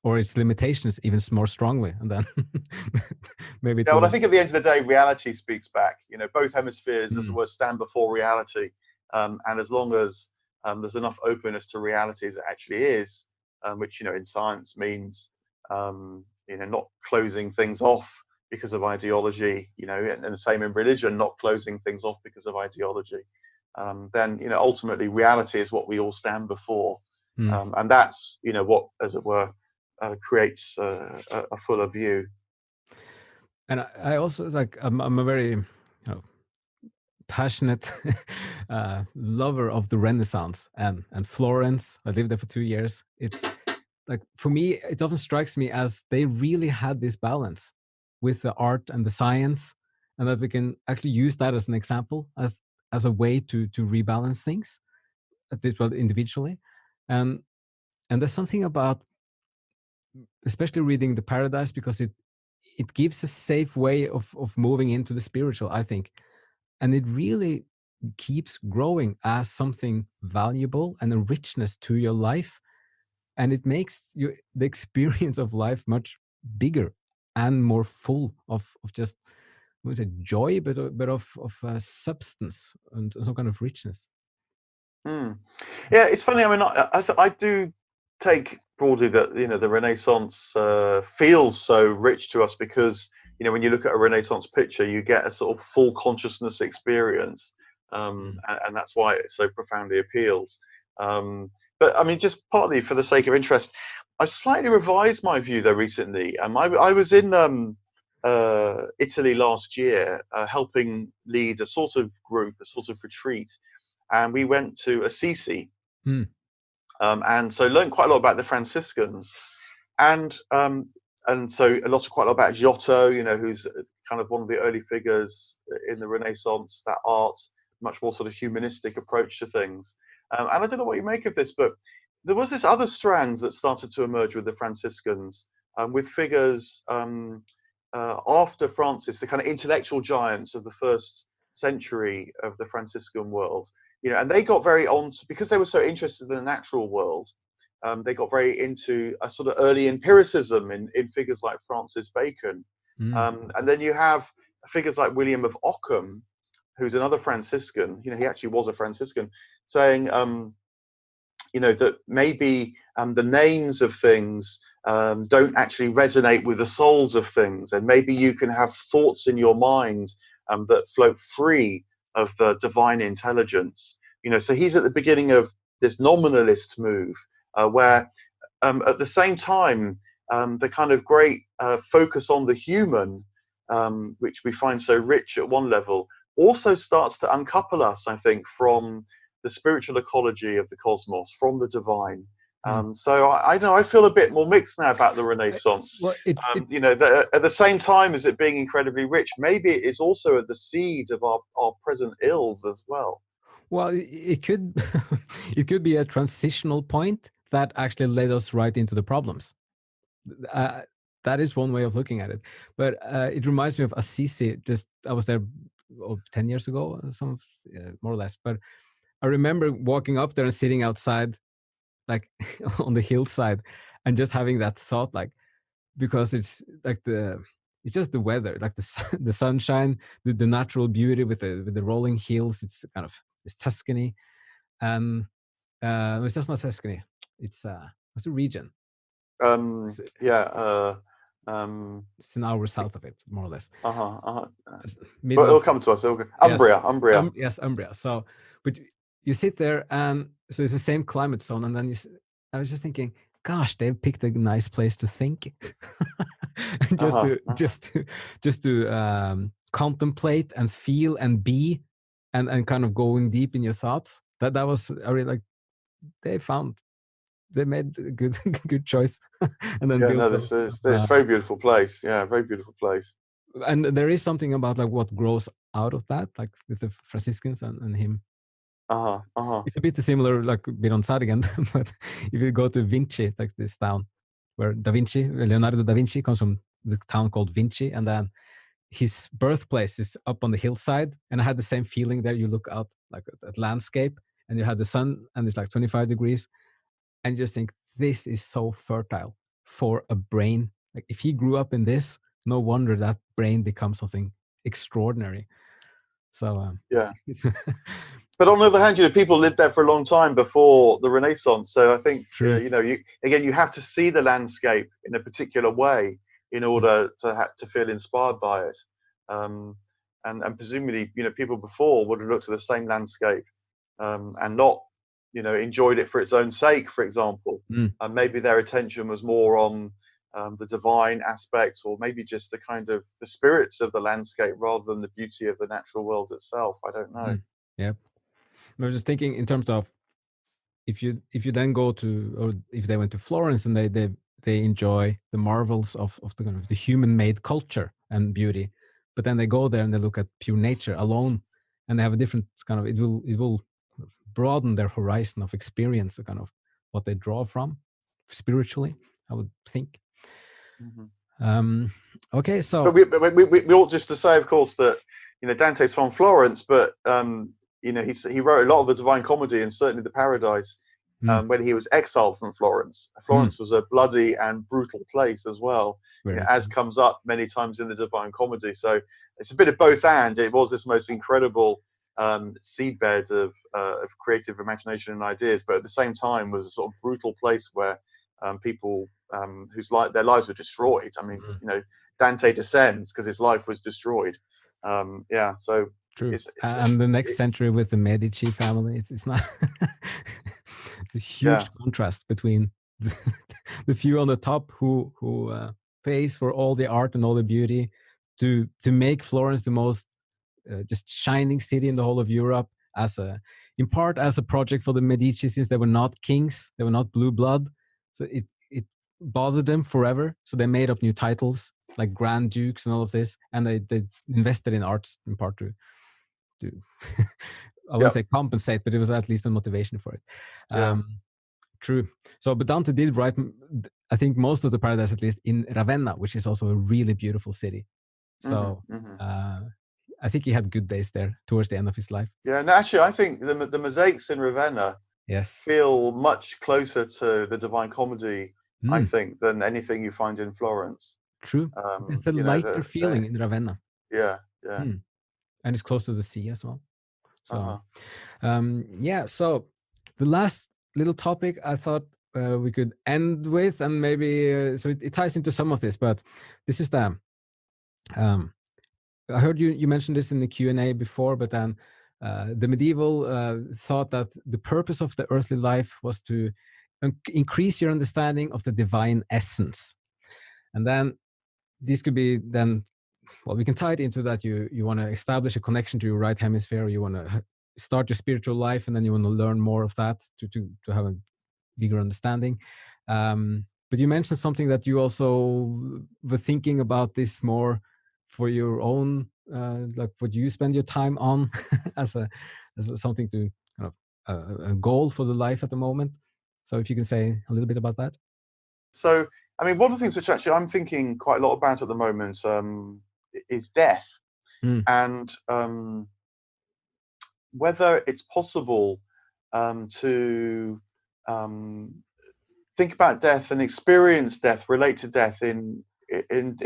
or its limitations even more strongly, and then maybe. I think at the end of the day, reality speaks back. Both hemispheres, as it were, stand before reality, and as long as there's enough openness to reality as it actually is, which in science means not closing things off because of ideology, and the same in religion, not closing things off because of ideology. Then ultimately reality is what we all stand before, and that's what, as it were, creates a fuller view. And I also I'm a very passionate lover of the Renaissance and Florence. I lived there for 2 years. It's like, for me, it often strikes me as they really had this balance with the art and the science, and that we can actually use that as an example, as a way to rebalance things, at least individually. And there's something about, especially reading the Paradise, because it gives a safe way of moving into the spiritual, I think. And it really keeps growing as something valuable and a richness to your life. And it makes the experience of life much bigger and more full of just, I wouldn't say joy, but of substance and some kind of richness. Yeah, it's funny. I mean, I do take broadly that the Renaissance feels so rich to us because when you look at a Renaissance picture, you get a sort of full consciousness experience, and that's why it so profoundly appeals. But I mean, just partly for the sake of interest, I slightly revised my view though recently. I was in Italy last year, helping lead a sort of group, a sort of retreat, and we went to Assisi. And so learned quite a lot about the Franciscans, and so quite a lot about Giotto, who's kind of one of the early figures in the Renaissance, that art, much more sort of humanistic approach to things. And I don't know what you make of this, but there was this other strand that started to emerge with the Franciscans, with figures after Francis, the kind of intellectual giants of the first century of the Franciscan world. And they got very because they were so interested in the natural world. They got very into a sort of early empiricism in figures like Francis Bacon. And then you have figures like William of Ockham, who's another Franciscan. He actually was a Franciscan, saying, that maybe the names of things don't actually resonate with the souls of things, and maybe you can have thoughts in your mind that float free of the divine intelligence. So he's at the beginning of this nominalist move, where at the same time, the kind of great focus on the human, which we find so rich at one level, also starts to uncouple us, I think, from the spiritual ecology of the cosmos, from the divine. So I know I feel a bit more mixed now about the Renaissance. Well, you know, at the same time as it being incredibly rich, maybe it is also at the seeds of our present ills as well. Well, it could it could be a transitional point that actually led us right into the problems. That is one way of looking at it. But it reminds me of Assisi. Just I was there 10 years ago, more or less. But I remember walking up there and sitting outside, like on the hillside, and just having that thought, like, because it's like it's just the weather, like the sunshine, the natural beauty with the rolling hills. It's kind of it's Tuscany, and it's just not Tuscany. It's what's the region? Yeah. It's an hour south of it, more or less. But Middle it'll of come to us. yes, Umbria. Yes, Umbria. So, but you sit there, and so it's the same climate zone, and then I was just thinking, gosh, they've picked a nice place to think, just to contemplate and feel and be, and kind of going deep in your thoughts. That was I really like. They made a good good choice, and then built this is a very beautiful place. Yeah, very beautiful place. And there is something about like what grows out of that, like with the Franciscans and him. It's a bit similar, like a bit on side again, but if you go to Vinci, like this town where Leonardo da Vinci comes from, the town called Vinci, and then his birthplace is up on the hillside, and I had the same feeling there. You look out like at landscape, and you had the sun, and it's like 25 degrees, and you just think this is so fertile for a brain. Like if he grew up in this, no wonder that brain becomes something extraordinary. So yeah. But on the other hand, you know, people lived there for a long time before the Renaissance. So I think, you know, you have to see the landscape in a particular way in order to feel inspired by it. And presumably, you know, people before would have looked at the same landscape and not, you know, enjoyed it for its own sake, for example. And maybe their attention was more on the divine aspects, or maybe just the kind of the spirits of the landscape rather than the beauty of the natural world itself. I don't know. Yeah. I was just thinking in terms of if you then go to, or if they went to Florence and they enjoy the marvels of the kind of the human-made culture and beauty, but then they go there and they look at pure nature alone, and they have a different kind of, it will broaden their horizon of experience, the kind of what they draw from spiritually, I would think. Okay, so but we ought just to say, of course, that, you know, Dante's from Florence, but you know, he wrote a lot of the Divine Comedy and certainly the Paradise when he was exiled from Florence. Florence was a bloody and brutal place as well, you know, as comes up many times in the Divine Comedy. So it's a bit of both, and it was this most incredible seedbed of creative imagination and ideas, but at the same time was a sort of brutal place where people their lives were destroyed. I mean, you know, Dante descends because his life was destroyed. So true. And the next century with the Medici family, it's not it's a huge contrast between the few on the top who pays for all the art and all the beauty to make Florence the most just shining city in the whole of Europe, in part as a project for the Medici, since they were not kings, they were not blue blood, so it bothered them forever. So they made up new titles like Grand Dukes and all of this, and they invested in arts in part to I wouldn't say compensate, but it was at least a motivation for it. True. So, but Dante did write, I think, most of the Paradise, at least, in Ravenna, which is also a really beautiful city. So I think he had good days there towards the end of his life. Yeah, and actually, I think the mosaics in Ravenna feel much closer to the Divine Comedy, I think, than anything you find in Florence. True. It's a lighter feeling in Ravenna. Yeah. And it's close to the sea as well. So, so the last little topic I thought we could end with, and maybe so it ties into some of this, but this is the I heard you mentioned this in the Q&A before, but then the medieval thought that the purpose of the earthly life was to increase your understanding of the divine essence. And then this could be then, well, we can tie it into that you want to establish a connection to your right hemisphere, or you want to start your spiritual life, and then you want to learn more of that to have a bigger understanding. But you mentioned something that you also were thinking about this more for your own, like what you spend your time on as something to kind of a goal for the life at the moment. So if you can say a little bit about that. So, I mean, one of the things which actually I'm thinking quite a lot about at the moment is death, and whether it's possible to think about death and experience death, relate to death in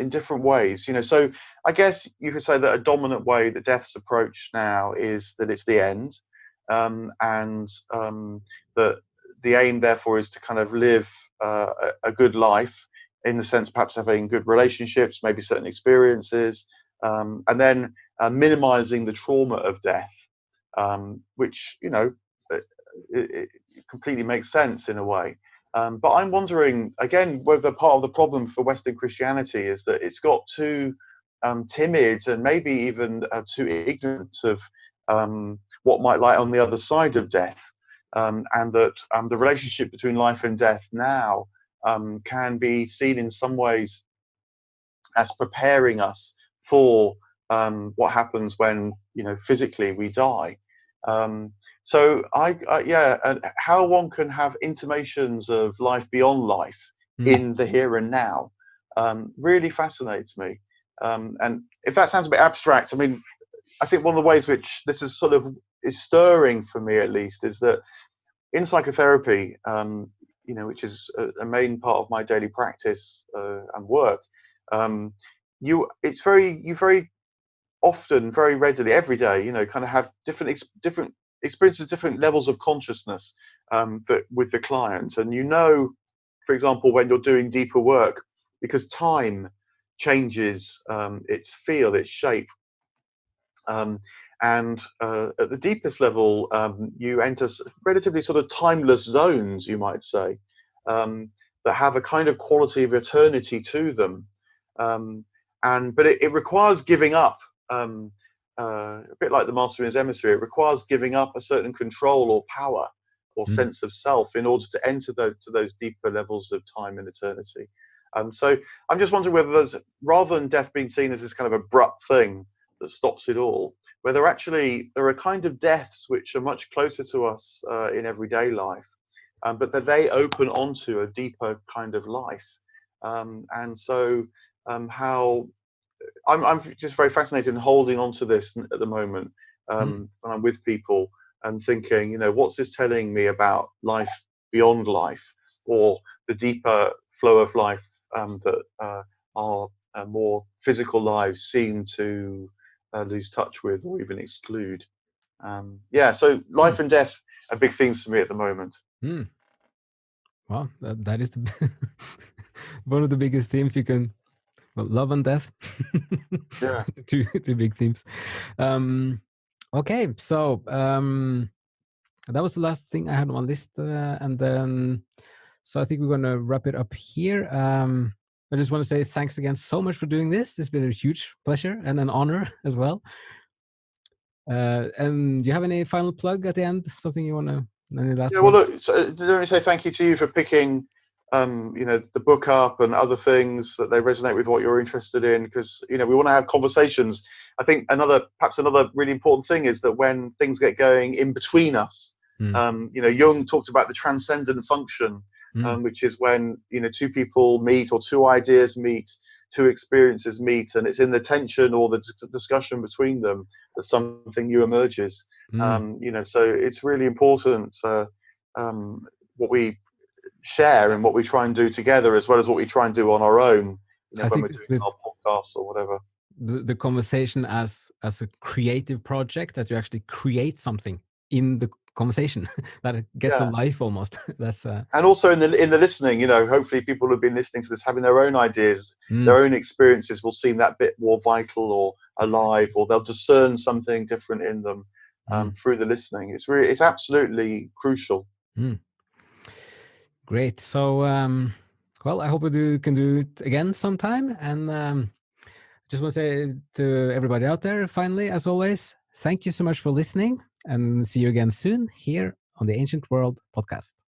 different ways. You know, so I guess you could say that a dominant way that death's approached now is that it's the end, and that the aim therefore is to kind of live a good life, in the sense perhaps having good relationships, maybe certain experiences, and then minimizing the trauma of death, which, you know, it completely makes sense in a way. But I'm wondering, again, whether part of the problem for Western Christianity is that it's got too timid and maybe even too ignorant of what might lie on the other side of death, and that the relationship between life and death now can be seen in some ways as preparing us for what happens when, you know, physically we die. So yeah, and how one can have intimations of life beyond life in the here and now really fascinates me. And if that sounds a bit abstract, I mean, I think one of the ways which this is sort of is stirring for me, at least, is that in psychotherapy, you know, which is a main part of my daily practice and work, you very often, very readily, every day, you know, kind of have different experiences, different levels of consciousness, but with the client. And, you know, for example, when you're doing deeper work, because time changes its feel, its shape, and at the deepest level, you enter relatively sort of timeless zones, you might say, that have a kind of quality of eternity to them. But it requires giving up, a bit like the master in his emissary. It requires giving up a certain control or power or sense of self in order to enter to those deeper levels of time and eternity. So I'm just wondering whether there's, rather than death being seen as this kind of abrupt thing that stops it all, whether actually there are kind of deaths which are much closer to us in everyday life, but that they open onto a deeper kind of life. And so how I'm just very fascinated in holding on to this at the moment, when I'm with people and thinking, you know, what's this telling me about life beyond life, or the deeper flow of life that our more physical lives seem to lose touch with or even exclude. Yeah, so life and death are big themes for me at the moment. Well, that is one of the biggest themes you can. Well, love and death. Yeah. two big themes. Okay, so that was the last thing I had on my list, and then so I think we're going to wrap it up here. I just want to say thanks again so much for doing this. It's been a huge pleasure and an honor as well. And do you have any final plug at the end? Something you want to? Any last yeah. Well, words? look, so, let me say thank you to you for picking, you know, the book up and other things that they resonate with what you're interested in, because, you know, we want to have conversations. I think perhaps another really important thing is that when things get going in between us, you know, Jung talked about the transcendent function, which is when, you know, two people meet or two ideas meet, two experiences meet, and it's in the tension or the discussion between them that something new emerges. You know, so it's really important what we share and what we try and do together, as well as what we try and do on our own, you know, when we're doing our podcasts or whatever. The conversation as a creative project, that you actually create something in the conversation that it gets a life almost. That's and also in the listening, you know, hopefully people who've been listening to this having their own ideas, their own experiences will seem that bit more vital or alive, or they'll discern something different in them. through the listening. It's absolutely crucial. Great. So, well, I hope we can do it again sometime. And just want to say to everybody out there, finally, as always, thank you so much for listening, and see you again soon here on the Ancient World podcast.